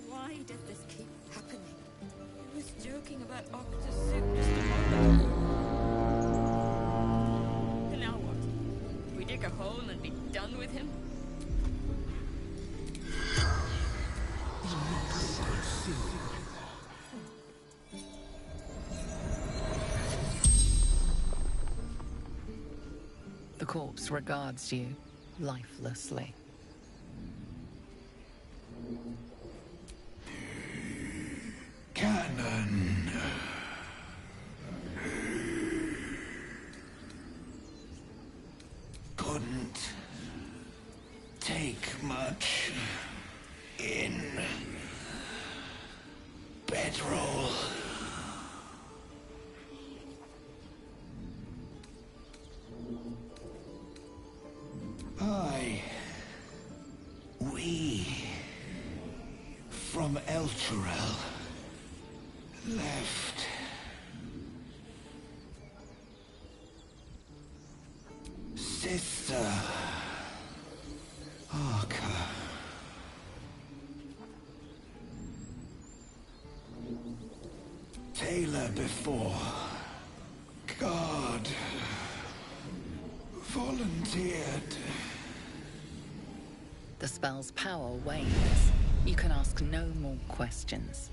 Why does this keep happening? I was joking about Octa's suit just a moment ago. And now what? We dig a hole and be done with him? The corpse regards you lifelessly. Cannon. Couldn't take much in bedroll. We from Elturel left. Sister Arca. Taylor before. God volunteered. The spell's power wanes. You can ask no more questions.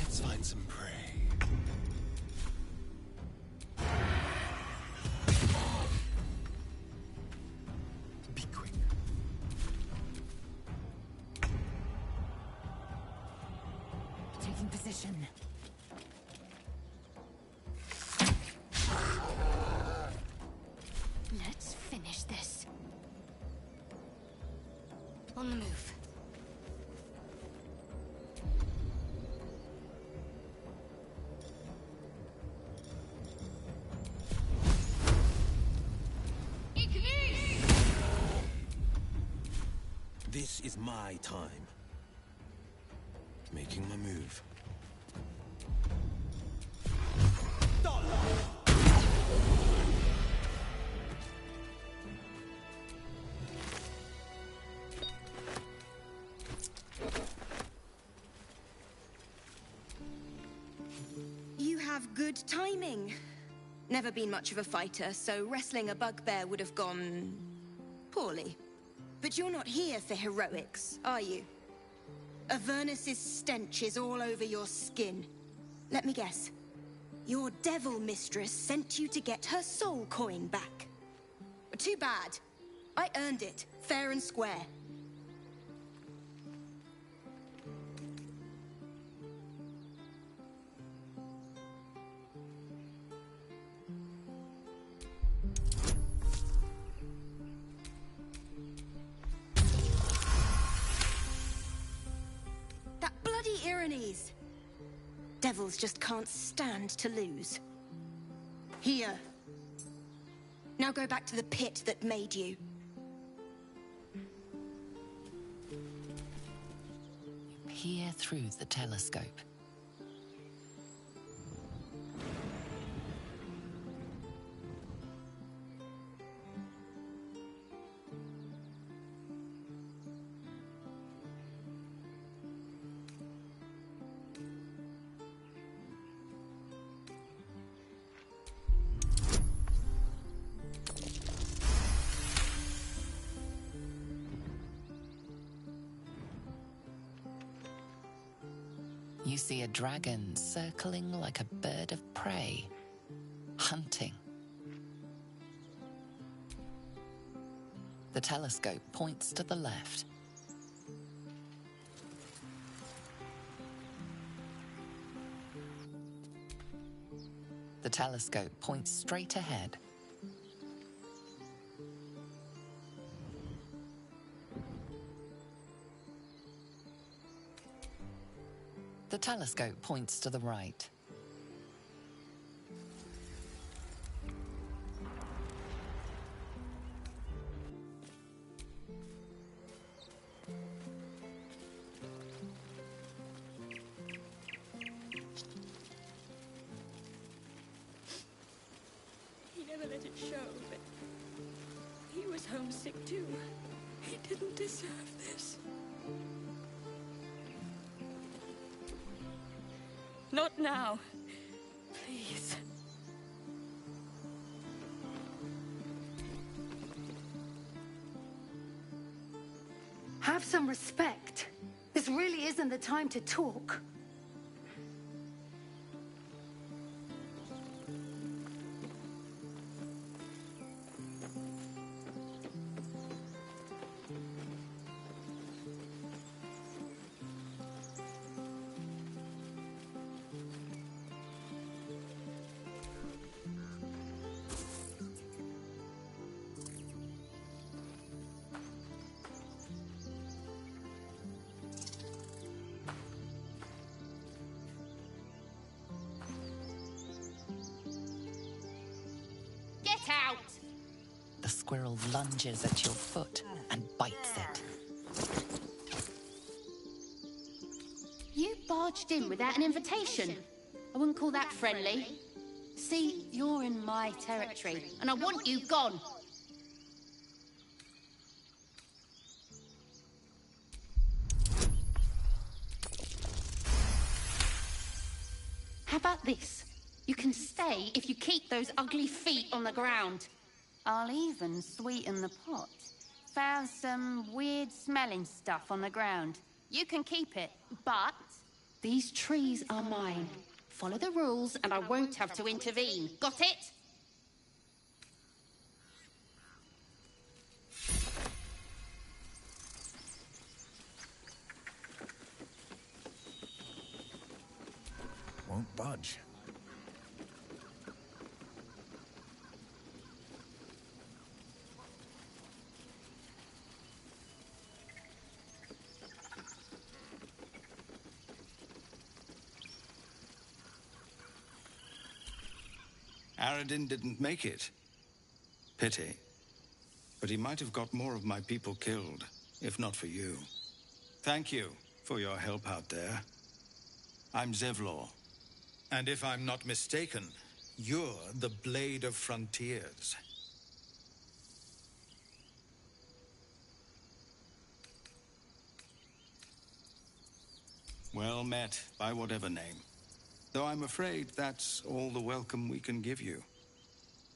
Let's find some prey. Be quick. Taking position. Let's finish this. On the move. This is my time. Making my move. You have good timing. Never been much of a fighter, so wrestling a bugbear would have gone poorly. But you're not here for heroics, are you? Avernus's stench is all over your skin. Let me guess. Your devil mistress sent you to get her soul coin back. Too bad. I earned it, fair and square. Ironies. Devils just can't stand to lose. Here. Now go back to the pit that made you. Peer through the telescope. You see a dragon circling like a bird of prey, hunting. The telescope points to the left. telescope points straight ahead. The telescope points to the right. He never let it show, but he was homesick too. He didn't deserve this. Not now. Please. Have some respect. This really isn't the time to talk. Out! The squirrel lunges at your foot and bites it. You barged in without an invitation. I wouldn't call that friendly. See, you're in my territory, and I want you gone. How about this? You can stay if you keep those ugly feet on the ground. I'll even sweeten the pot. Found some weird smelling stuff on the ground. You can keep it, but these trees are mine. Follow the rules and I won't have to intervene. Got it? Won't budge. Aradin didn't make it. Pity. But he might have got more of my people killed, if not for you. Thank you for your help out there. I'm Zevlor. And if I'm not mistaken, you're the Blade of Frontiers. Well met, by whatever name. Though I'm afraid that's all the welcome we can give you.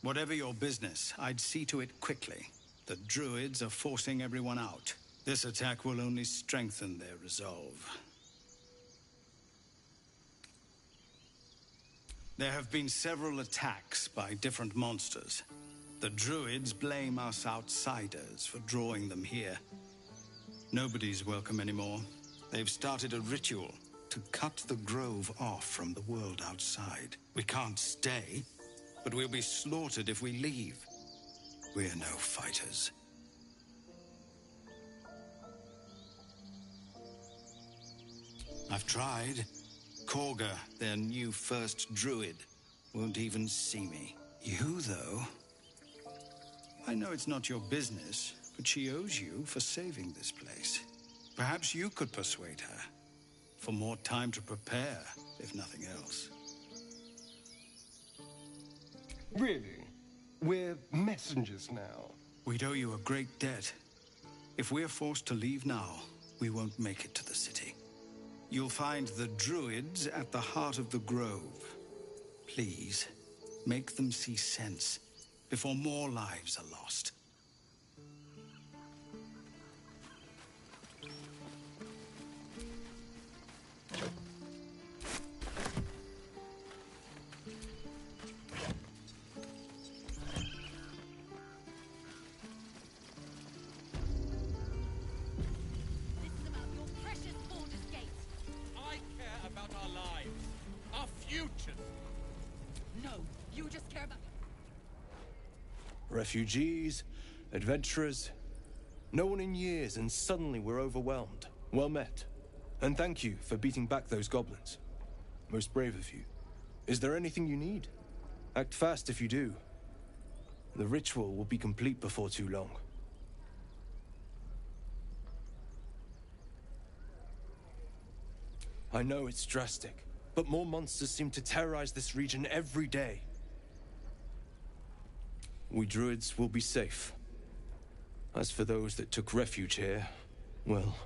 Whatever your business, I'd see to it quickly. The Druids are forcing everyone out. This attack will only strengthen their resolve. There have been several attacks by different monsters. The Druids blame us outsiders for drawing them here. Nobody's welcome anymore. They've started a ritual to cut the grove off from the world outside. We can't stay, but we'll be slaughtered if we leave. We're no fighters. I've tried. Korga, their new first druid, won't even see me. You, though? I know it's not your business, but she owes you for saving this place. Perhaps you could persuade her. For more time to prepare, if nothing else. Really? We're messengers now. We'd owe you a great debt. If we're forced to leave now, we won't make it to the city. You'll find the Druids at the heart of the grove. Please, make them see sense before more lives are lost. Refugees, adventurers, no one in years, and suddenly we're overwhelmed. Well met. And thank you for beating back those goblins. Most brave of you. Is there anything you need? Act fast if you do. The ritual will be complete before too long. I know it's drastic, but more monsters seem to terrorize this region every day. We druids will be safe. As for those that took refuge here, well,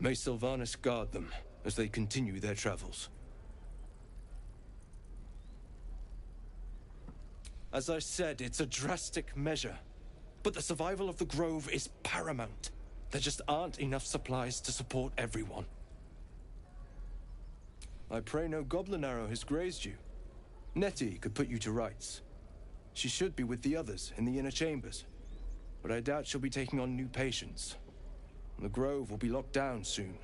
may Sylvanas guard them as they continue their travels. As I said, it's a drastic measure, but the survival of the Grove is paramount. There just aren't enough supplies to support everyone. I pray no goblin arrow has grazed you. Nettie could put you to rights. She should be with the others in the inner chambers, but I doubt she'll be taking on new patients. The Grove will be locked down soon.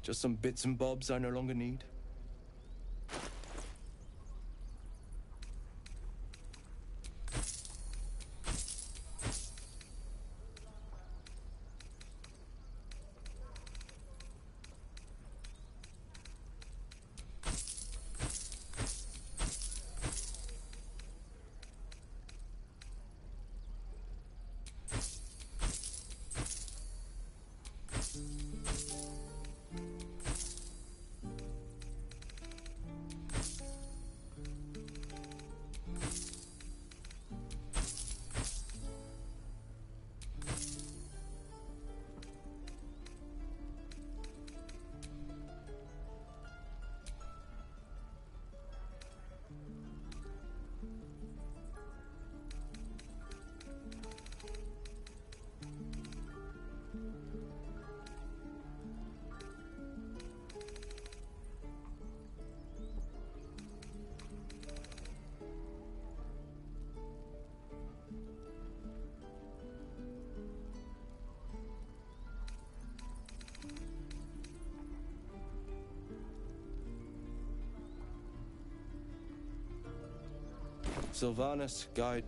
Just some bits and bobs I no longer need. Sylvanas, guide.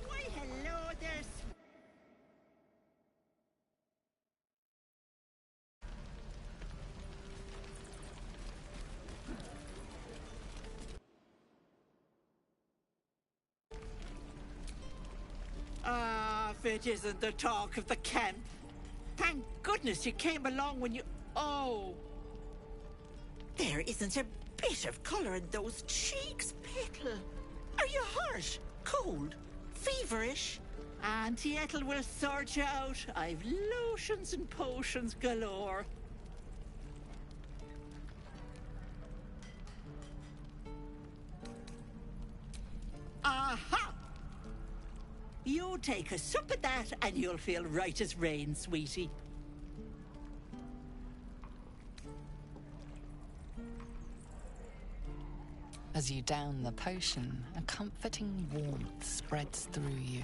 Why, hello there, if it isn't the talk of the camp. Thank goodness you came along when you... Oh. There isn't a bit of colour in those cheeks, Petal. Are you hurt? Cold? Feverish? Auntie Ethel will sort you out. I've lotions and potions galore. Aha! You take a sup of that and you'll feel right as rain, sweetie. As you down the potion, a comforting warmth spreads through you.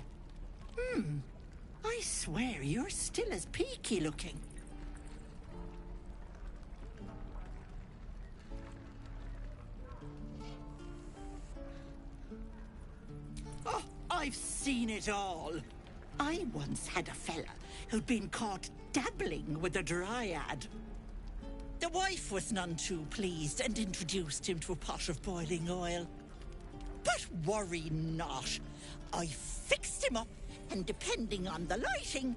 I swear you're still as peaky looking. Oh, I've seen it all. I once had a fella who'd been caught dabbling with a dryad. The wife was none too pleased and introduced him to a pot of boiling oil. But worry not. I fixed him up, and depending on the lighting,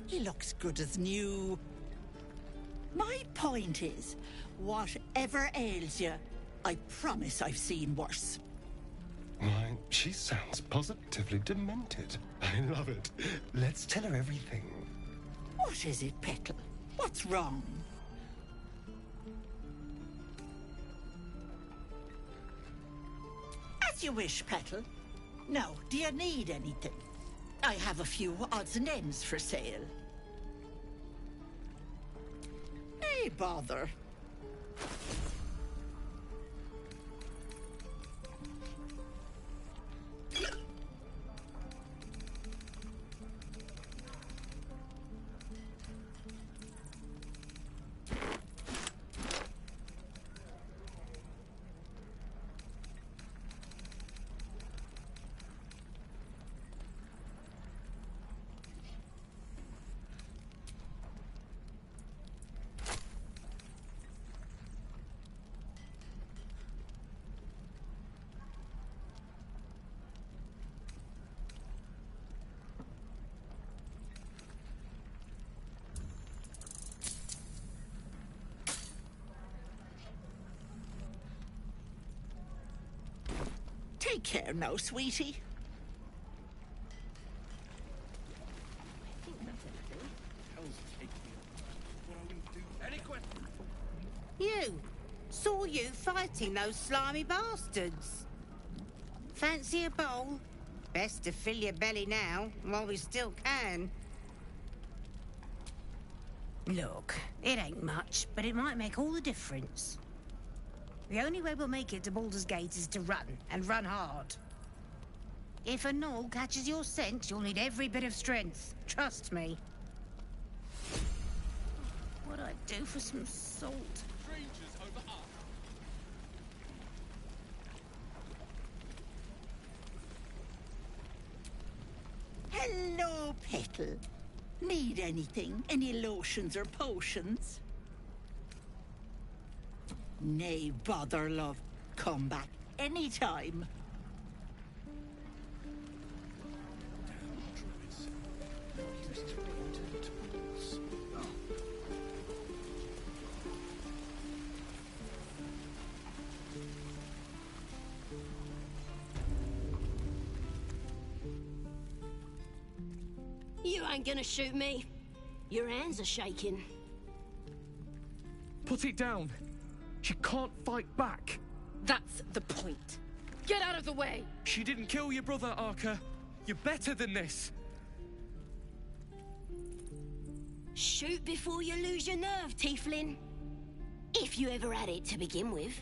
he looks good as new. My point is, whatever ails you, I promise I've seen worse. Why, she sounds positively demented. I love it. Let's tell her everything. What is it, Petal? What's wrong? As you wish, Petal. Now, do you need anything? I have a few odds and ends for sale. Nay, bother. Take care now, sweetie. Any questions? You! Saw you fighting those slimy bastards. Fancy a bowl? Best to fill your belly now, while we still can. Look, it ain't much, but it might make all the difference. The only way we'll make it to Baldur's Gate is to run, and run hard. If a gnoll catches your scent, you'll need every bit of strength. Trust me. What'd I do for some salt? Strangers over us. Hello, Petal. Need anything? Any lotions or potions? Nay, bother, love. Come back anytime. You ain't gonna shoot me. Your hands are shaking. Put it down. She can't fight back. That's the point. Get out of the way! She didn't kill your brother, Arca. You're better than this. Shoot before you lose your nerve, Tiefling. If you ever had it to begin with.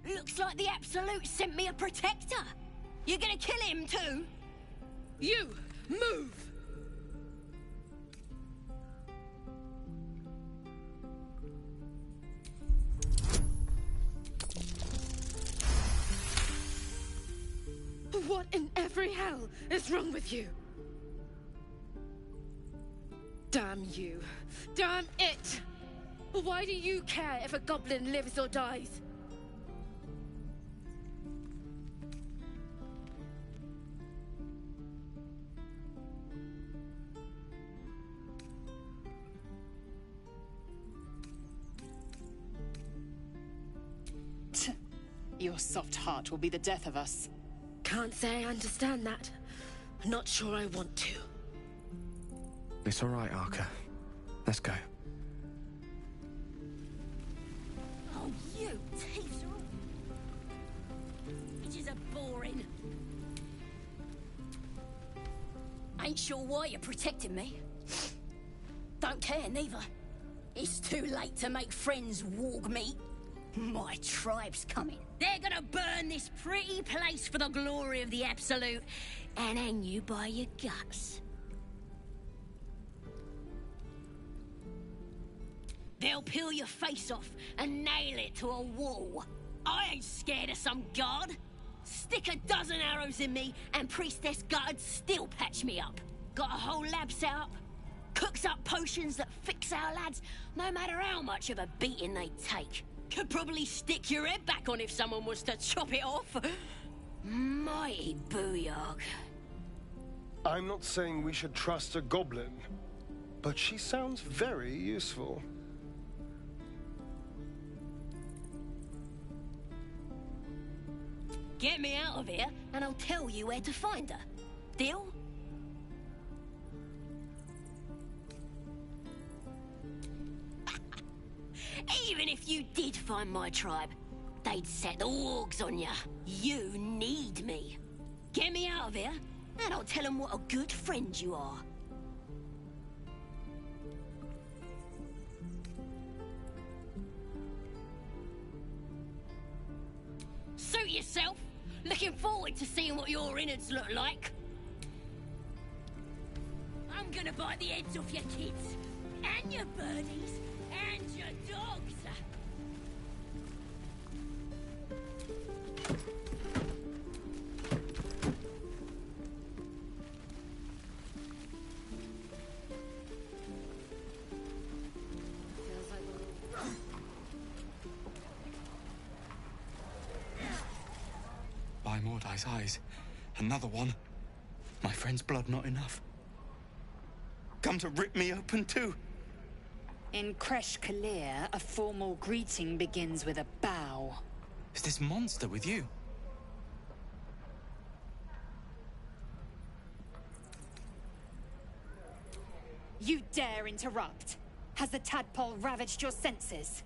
Looks like the Absolute sent me a protector. You're gonna kill him too? You! Move! What in every hell is wrong with you? Damn you. Damn it! Why do you care if a goblin lives or dies? Your soft heart will be the death of us. Can't say I understand that. Not sure I want to. It's all right, Arca. Let's go. Oh, you teeth are all... Bitches are boring. Ain't sure why you're protecting me. Don't care, neither. It's too late to make friends, warg meat. My tribe's coming. They're gonna burn this pretty place for the glory of the Absolute and hang you by your guts. They'll peel your face off and nail it to a wall. I ain't scared of some god. Stick a dozen arrows in me and Priestess Gut'd still patch me up. Got a whole lab set up. Cooks up potions that fix our lads, no matter how much of a beating they take. Could probably stick your head back on if someone was to chop it off. Mighty booyog. I'm not saying we should trust a goblin, but she sounds very useful. Get me out of here, and I'll tell you where to find her. Deal? Even if you did find my tribe, they'd set the wargs on you. You need me. Get me out of here, And I'll tell them what a good friend you are. Suit yourself. Looking forward to seeing what your innards look like. I'm gonna bite the heads off your kids, and your birdies, and your dogs. By Mordai's eyes, another one. My friend's blood not enough. Come to rip me open too. In Kresh Kalir, a formal greeting begins with a bow. Is this monster with you? You dare interrupt? Has the tadpole ravaged your senses?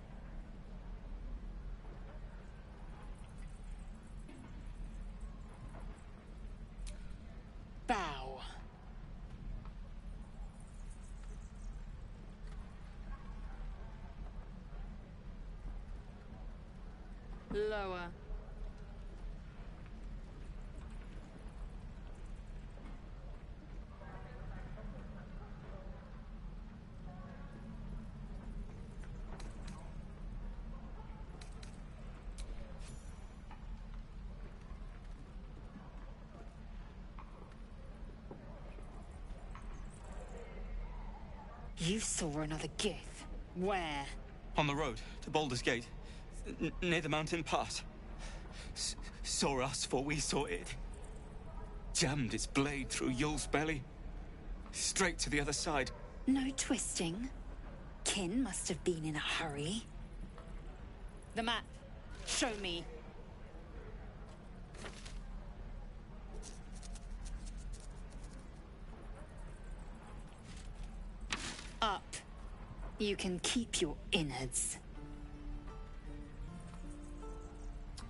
Bow. Lower. You saw another gith. Where? On the road to Baldur's Gate, near the mountain pass. Saw us, for we saw it. Jammed its blade through Yul's belly. Straight to the other side. No twisting. Kin must have been in a hurry. The map. Show me. Up. You can keep your innards.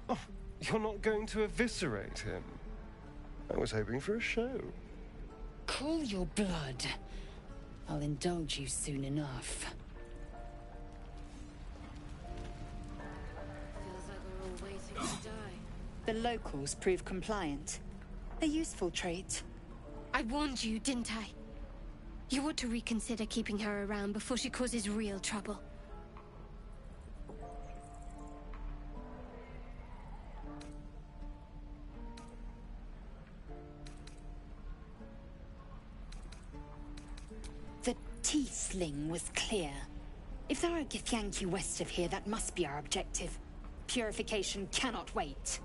Oh, you're not going to eviscerate him. I was hoping for a show. Cool your blood. I'll indulge you soon enough. Feels like we're all waiting to die. The locals prove compliant. A useful trait. I warned you, didn't I? You ought to reconsider keeping her around before she causes real trouble. The T-sling was clear. If there are Githyanki west of here, that must be our objective. Purification cannot wait.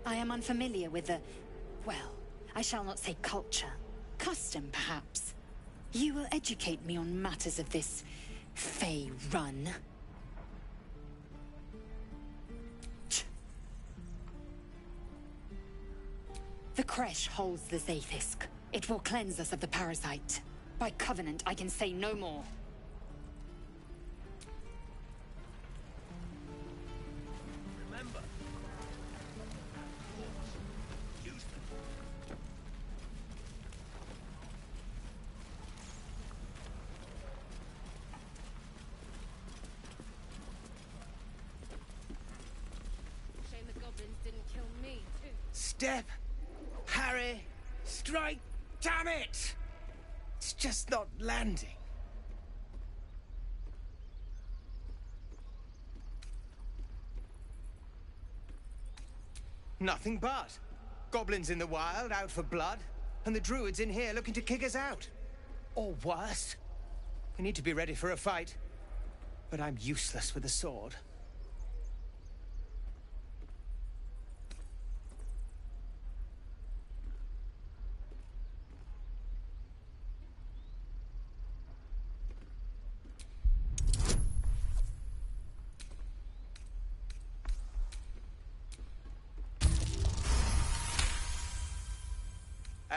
I am unfamiliar with the... well, I shall not say culture. Custom, perhaps. You will educate me on matters of this... Fey run. The Kresh holds the Zaithisk. It will cleanse us of the parasite. By covenant, I can say no more. Remember. Shame the goblins didn't kill me, too. Step. Harry. Strike. Damn it! It's just not landing. Nothing but. Goblins in the wild, out for blood, and the druids in here looking to kick us out. Or worse. We need to be ready for a fight. But I'm useless with a sword.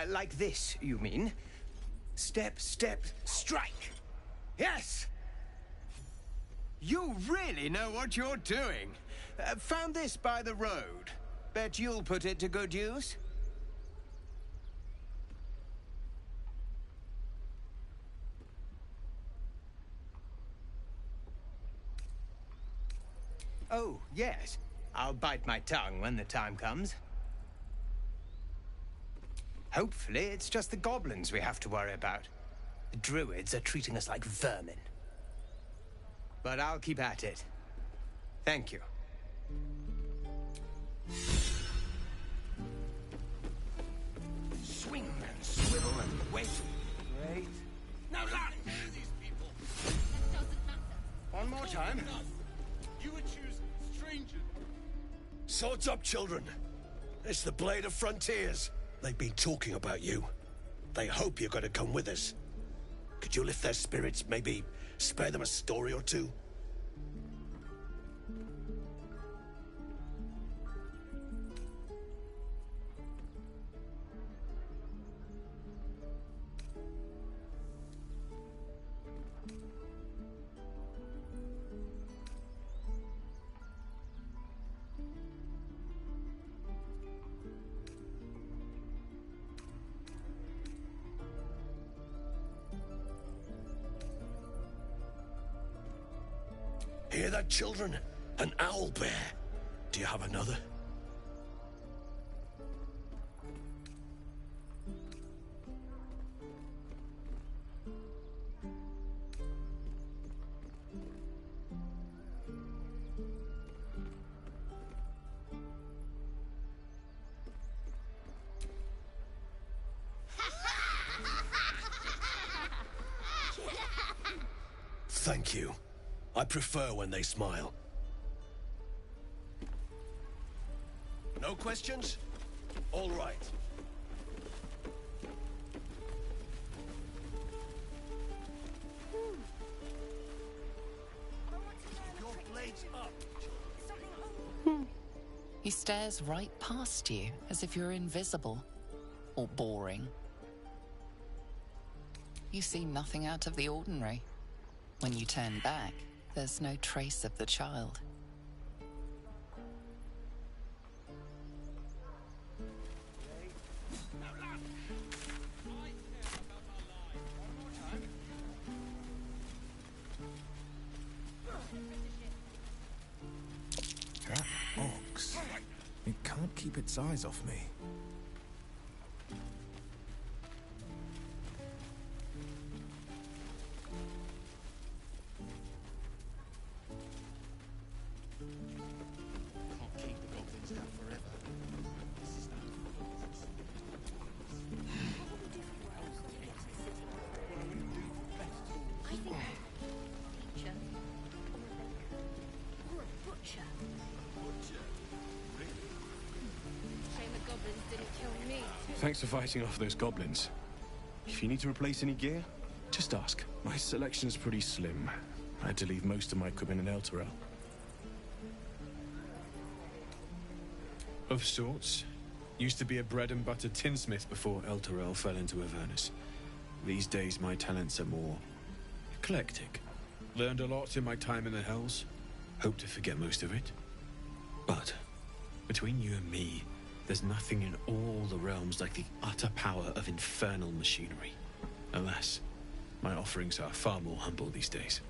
Like this, you mean? Step, step, strike! Yes! You really know what you're doing. Found this by the road. Bet you'll put it to good use. Oh, yes. I'll bite my tongue when the time comes. Hopefully, it's just the goblins we have to worry about. The druids are treating us like vermin. But I'll keep at it. Thank you. Swing and swivel and wait. Great. Now land these people. One more time. You would choose strangers. Swords up, children. It's the Blade of Frontiers. They've been talking about you. They hope you're going to come with us. Could you lift their spirits, maybe spare them a story or two? Hear that, children? An owl bear. Do you have another? Thank you. I prefer when they smile. No questions? All right. Your blades up. He stares right past you, as if you're invisible. Or boring. You see nothing out of the ordinary. When you turn back, there's no trace of the child. That ox. It can't keep its eyes off me. Thanks for fighting off those goblins. If you need to replace any gear, just ask. My selection's pretty slim. I had to leave most of my equipment in Elturel. Of sorts. Used to be a bread and butter tinsmith before Elturel fell into Avernus. These days my talents are more eclectic. Learned a lot in my time in the Hells. Hope to forget most of it. But between you and me, there's nothing in all the realms like the utter power of infernal machinery. Alas, my offerings are far more humble these days.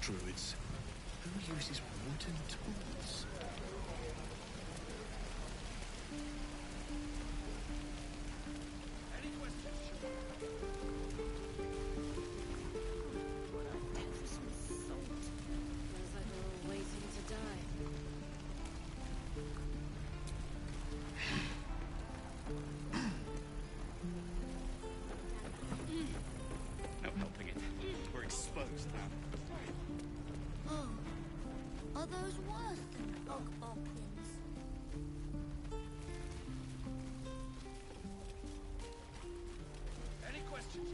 druids? Who uses wooden tools? No helping it. We're exposed now. Oh, are those worse than bug goblins? Any questions?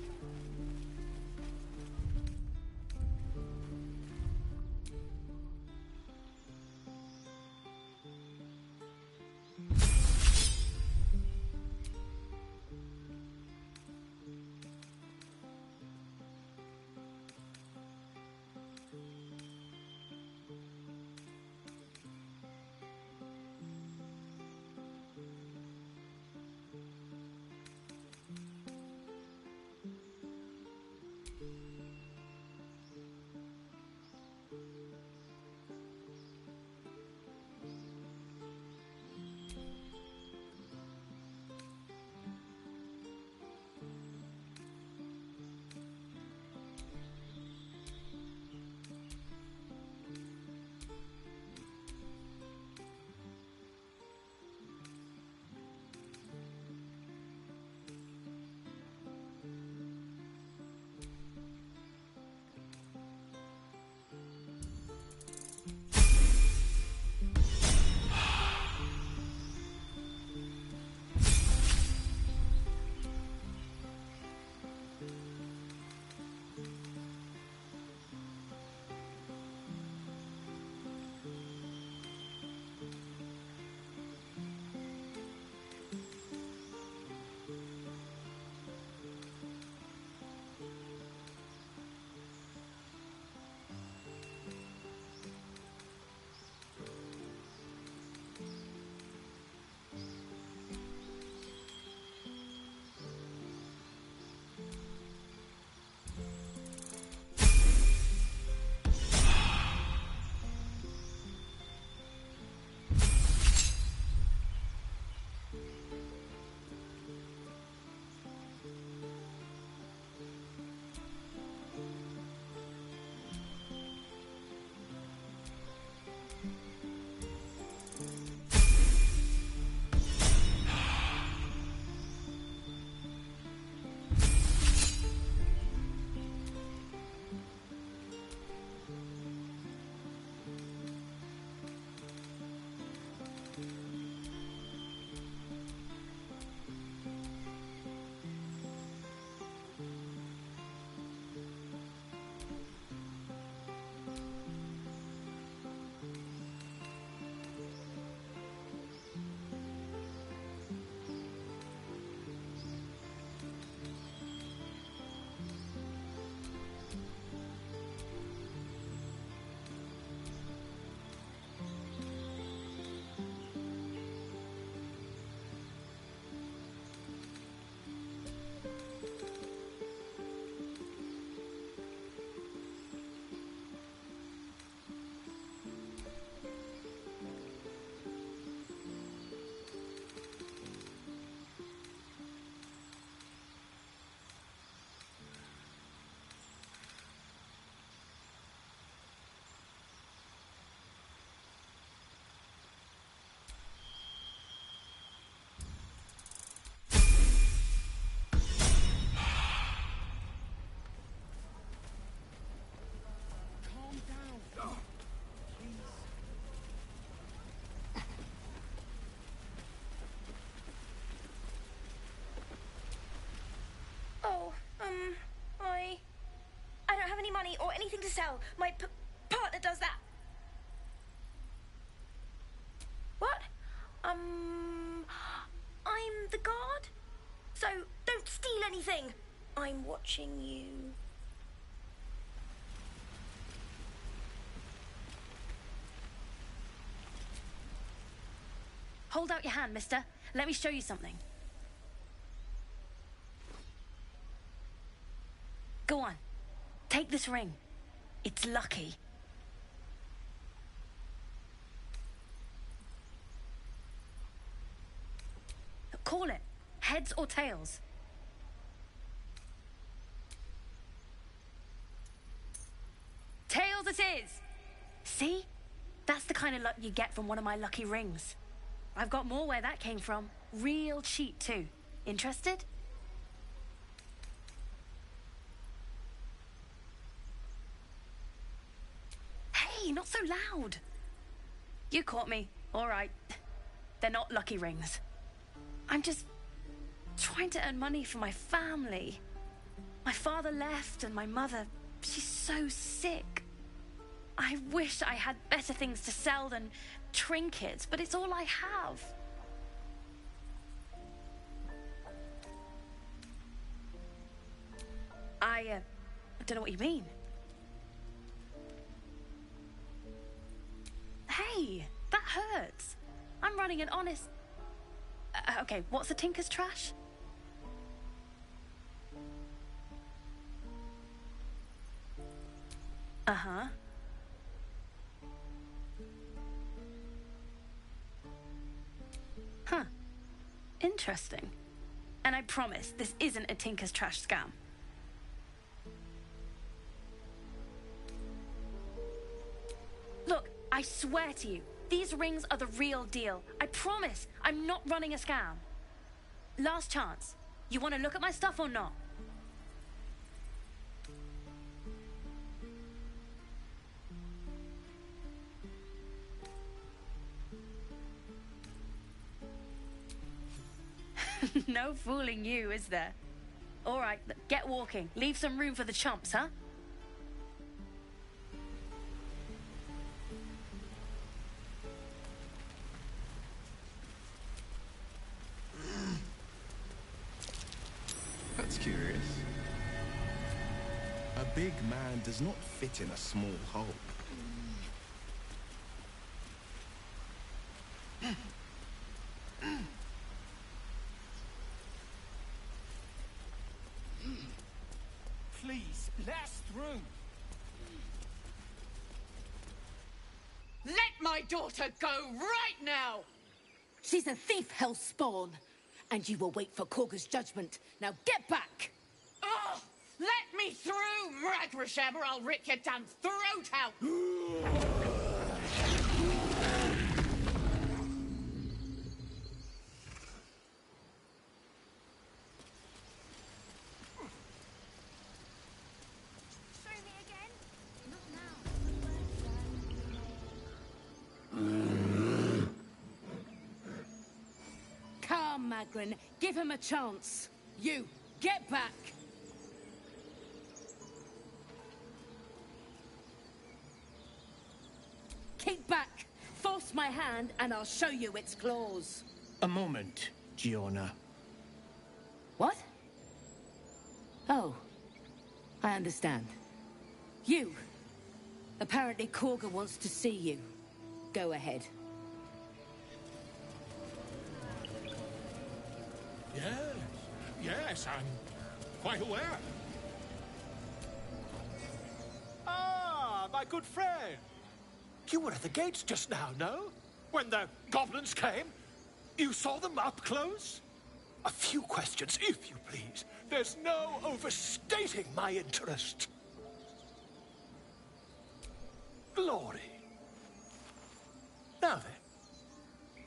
I don't have any money or anything to sell. My partner does that. What? I'm the guard. So don't steal anything. I'm watching you. Hold out your hand, mister. Let me show you something. Go on. Take this ring. It's lucky. Call it. Heads or tails? Tails it is! See? That's the kind of luck you get from one of my lucky rings. I've got more where that came from. Real cheap, too. Interested? Hey, not so loud. You caught me. All right. They're not lucky rings. I'm just trying to earn money for my family. My father left and my mother, she's so sick. I wish I had better things to sell than trinkets, but it's all I have. I don't know what you mean. Hey, that hurts. I'm running an honest... okay, what's a tinker's trash? Uh-huh. Huh. Interesting. And I promise, this isn't a tinker's trash scam. Look, I swear to you, these rings are the real deal. I promise, I'm not running a scam. Last chance. You want to look at my stuff or not? No fooling you, is there? All right, get walking. Leave some room for the chumps, huh? That's curious. A big man does not fit in a small hole. Please, let us through. Let my daughter go right now! She's a thief, hell spawn. And you will wait for Korga's judgment. Now get back! Oh, let me through, Ragrasham, or I'll rip your damn throat out! Come, Magrin, give him a chance. You, get back! Keep back! Force my hand and I'll show you its claws. A moment, Giona. What? Oh, I understand. You. Apparently Korga wants to see you. Go ahead. Yes, I'm quite aware. Ah, my good friend. You were at the gates just now, no? When the goblins came? You saw them up close? A few questions, if you please. There's no overstating my interest. Glory. Now then,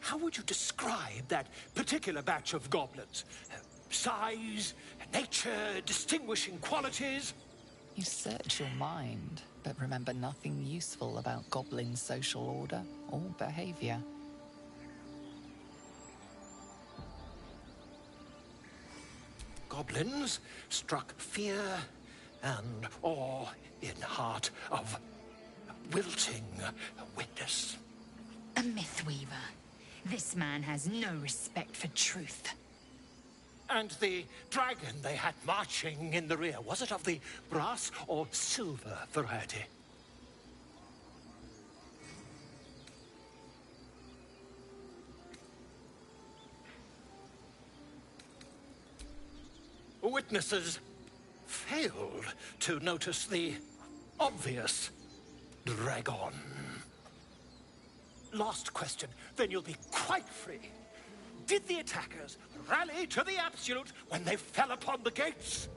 how would you describe that particular batch of goblins? Size, nature, distinguishing qualities? You search your mind, but remember nothing useful about goblin social order or behavior. Goblins struck fear and awe in heart of wilting witness. A mythweaver. This man has no respect for truth. And the dragon they had marching in the rear, was it of the brass or silver variety? Witnesses failed to notice the obvious. Dragon. Last question, then you'll be quite free. Did the attackers rally to the Absolute when they fell upon the gates?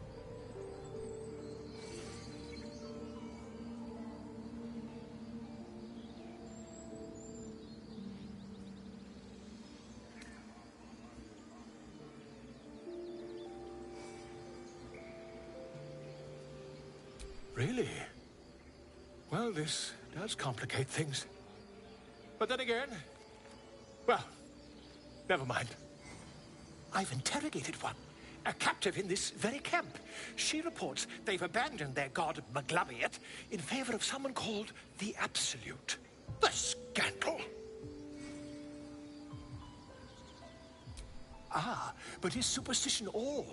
Really? Well, this does complicate things. But then again, well, never mind. I've interrogated one, a captive in this very camp. She reports they've abandoned their god Maglabiet in favor of someone called the Absolute. The scandal! Ah, but is superstition all?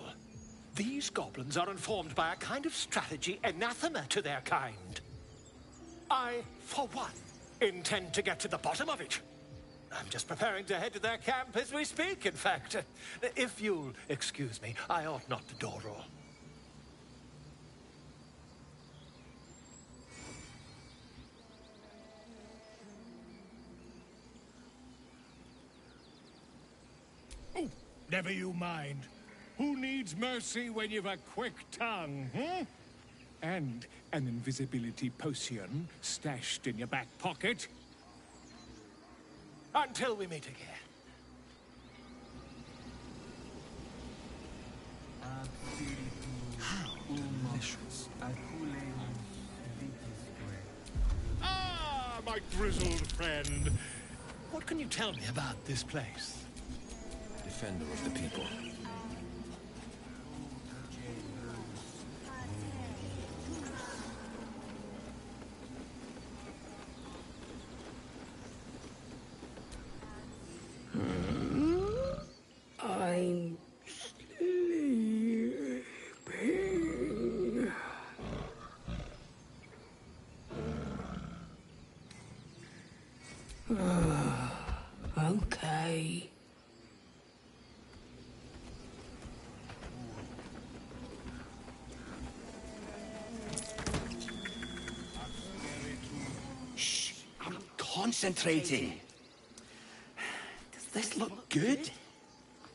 These goblins are informed by a kind of strategy anathema to their kind. I, for one, intend to get to the bottom of it. I'm just preparing to head to their camp as we speak, in fact. If you'll excuse me, I ought not to door roll. Oh, never you mind. Who needs mercy when you've a quick tongue, hmm? And an invisibility potion stashed in your back pocket? Until we meet again. How delicious. Ah, my grizzled friend. What can you tell me about this place? Defender of the people. I'm sleeping. Okay. Shh, I'm concentrating. Does this look good?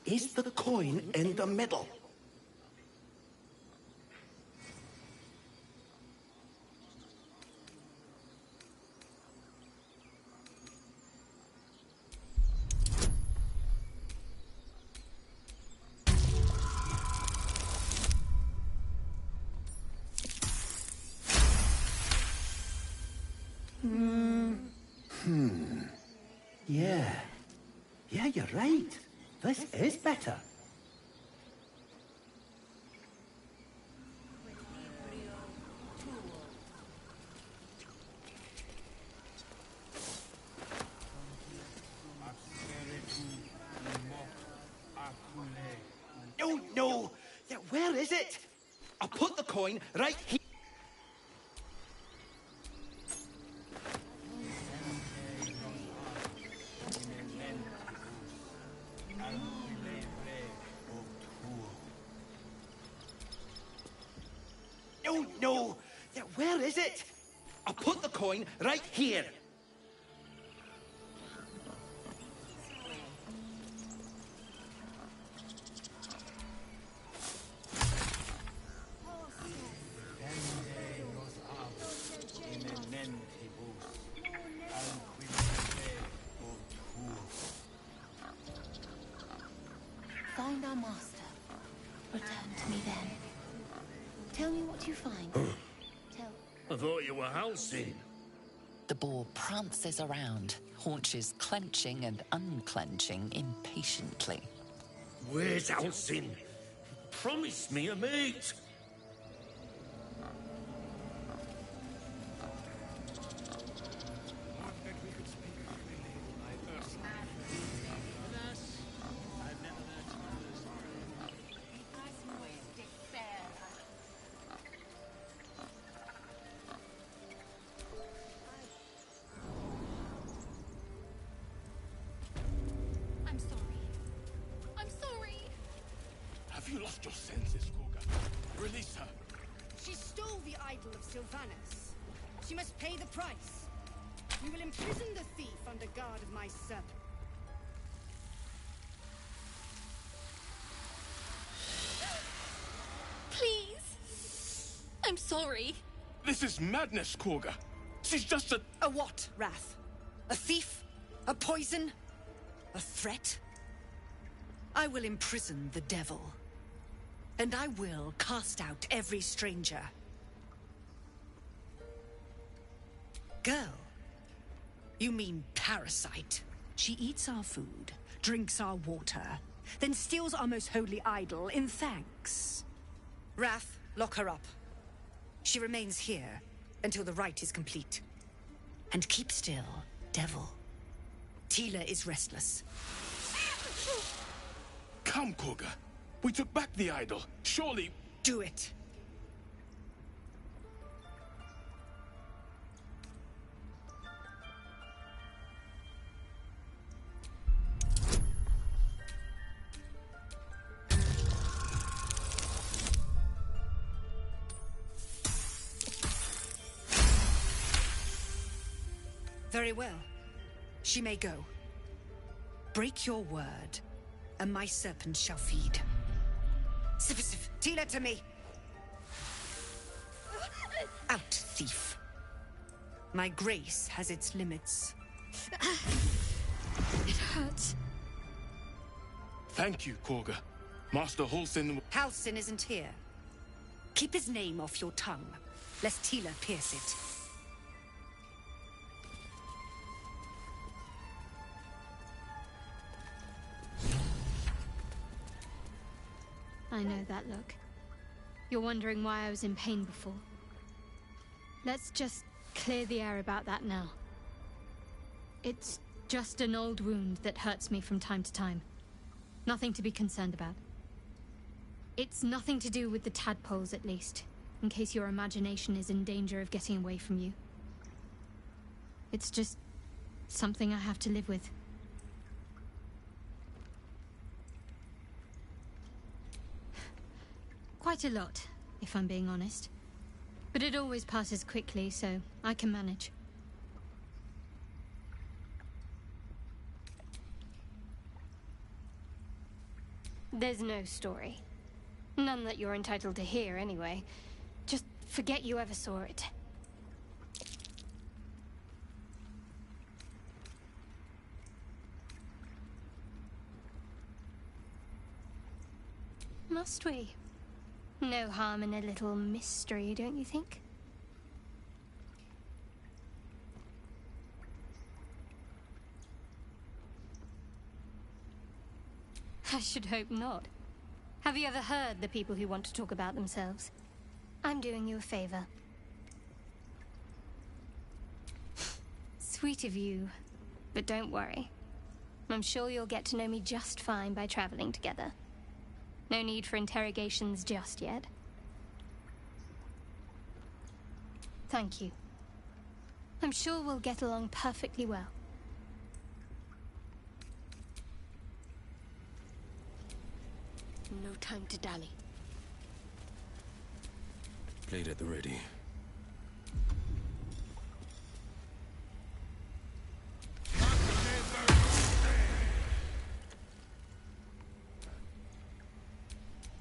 Is the coin in the middle? Yeah, you're right. This is better. No. Where is it? I'll put the coin right here. No. Where is it? I'll put the coin right here. Find our master. Return to me then. Tell me what you find. I thought you were Halcyon. The boar prances around, haunches clenching and unclenching impatiently. Where's Halcyon? Promise me a mate. Have you lost your senses, Gorga? Release her. She stole the idol of Sylvanus. she must pay the price. We will imprison the thief under guard of my servant. Please. I'm sorry. This is madness, Korga. She's just a... A what, Wrath? A thief? A poison? A threat? I will imprison the devil. And I will cast out every stranger. Girl? You mean parasite? She eats our food, drinks our water, then steals our most holy idol in thanks. Wrath, lock her up. She remains here until the rite is complete. And keep still, devil. Tila is restless. Come, Korga. We took back the idol. Surely... Do it. Very well. She may go. Break your word, and my serpent shall feed. Sif, Tila to me! Out, thief. My grace has its limits. It hurts. Thank you, Korga. Master Halsin... Halsin isn't here. Keep his name off your tongue, lest Tila pierce it. I know that look. You're wondering why I was in pain before. Let's just clear the air about that now. It's just an old wound that hurts me from time to time. Nothing to be concerned about. It's nothing to do with the tadpoles, at least, in case your imagination is in danger of getting away from you. It's just something I have to live with. Quite a lot, if I'm being honest. But it always passes quickly, so I can manage. There's no story. None that you're entitled to hear, anyway. Just forget you ever saw it. Must we? No harm in a little mystery, don't you think? I should hope not. Have you ever heard the people who want to talk about themselves? I'm doing you a favor. Sweet of you, but don't worry. I'm sure you'll get to know me just fine by traveling together. No need for interrogations just yet. Thank you. I'm sure we'll get along perfectly well. No time to dally. Blade at the ready.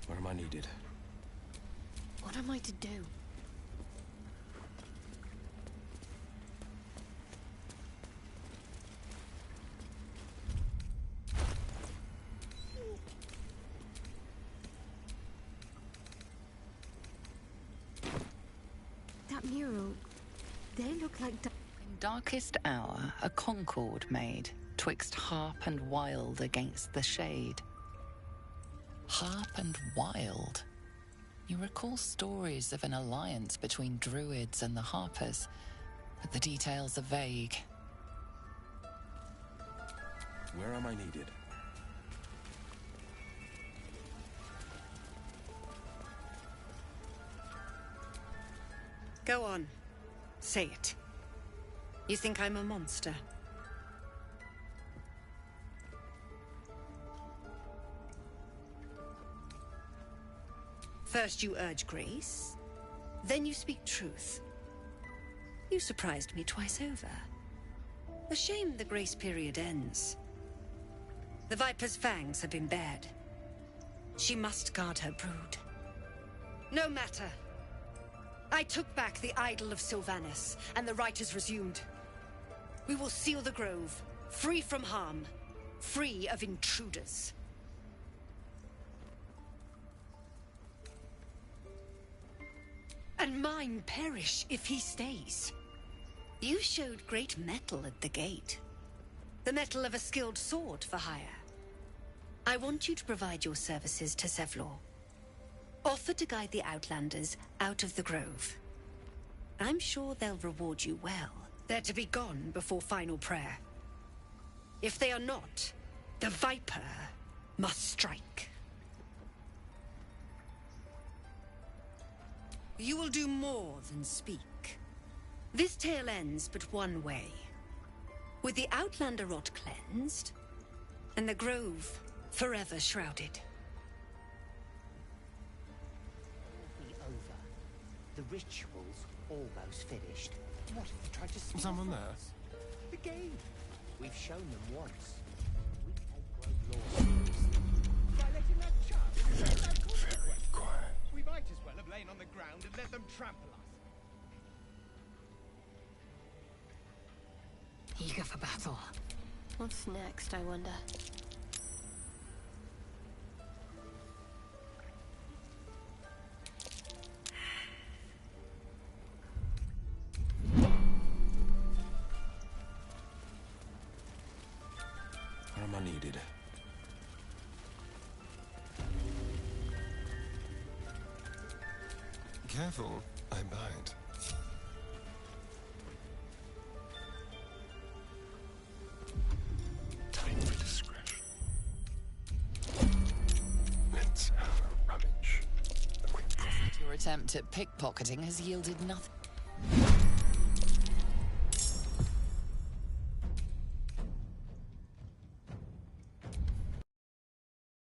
Where am I needed? What am I to do? That mural, they look like... In darkest hour, a concord made, twixt harp and wild against the shade. Harp and wild? You recall stories of an alliance between druids and the harpers, but the details are vague. Where am I needed? Go on. Say it. You think I'm a monster? First you urge grace, then you speak truth. You surprised me twice over. A shame the grace period ends. The Viper's fangs have been bared. She must guard her brood. No matter. I took back the idol of Sylvanas, and the rite is resumed. We will seal the grove, free from harm, free of intruders. And mine perish if he stays. You showed great mettle at the gate. The mettle of a skilled sword for hire. I want you to provide your services to Zevlor. Offer to guide the Outlanders out of the grove. I'm sure they'll reward you well. They're to be gone before final prayer. If they are not, the Viper must strike. You will do more than speak. This tale ends but one way. With the Outlander rot cleansed, and the grove forever shrouded. Be over. The ritual's almost finished. What if they tried to steal Someone from there? us? The game. We've shown them once. We take Grove law seriously. By letting that chance. Very quiet. We might as well have lain on the ground and let them trample us. Eager for battle. What's next, I wonder? Where am I needed? Careful, I bite. Time for discretion. Let's have a rummage. A quick profit. Your attempt at pickpocketing has yielded nothing.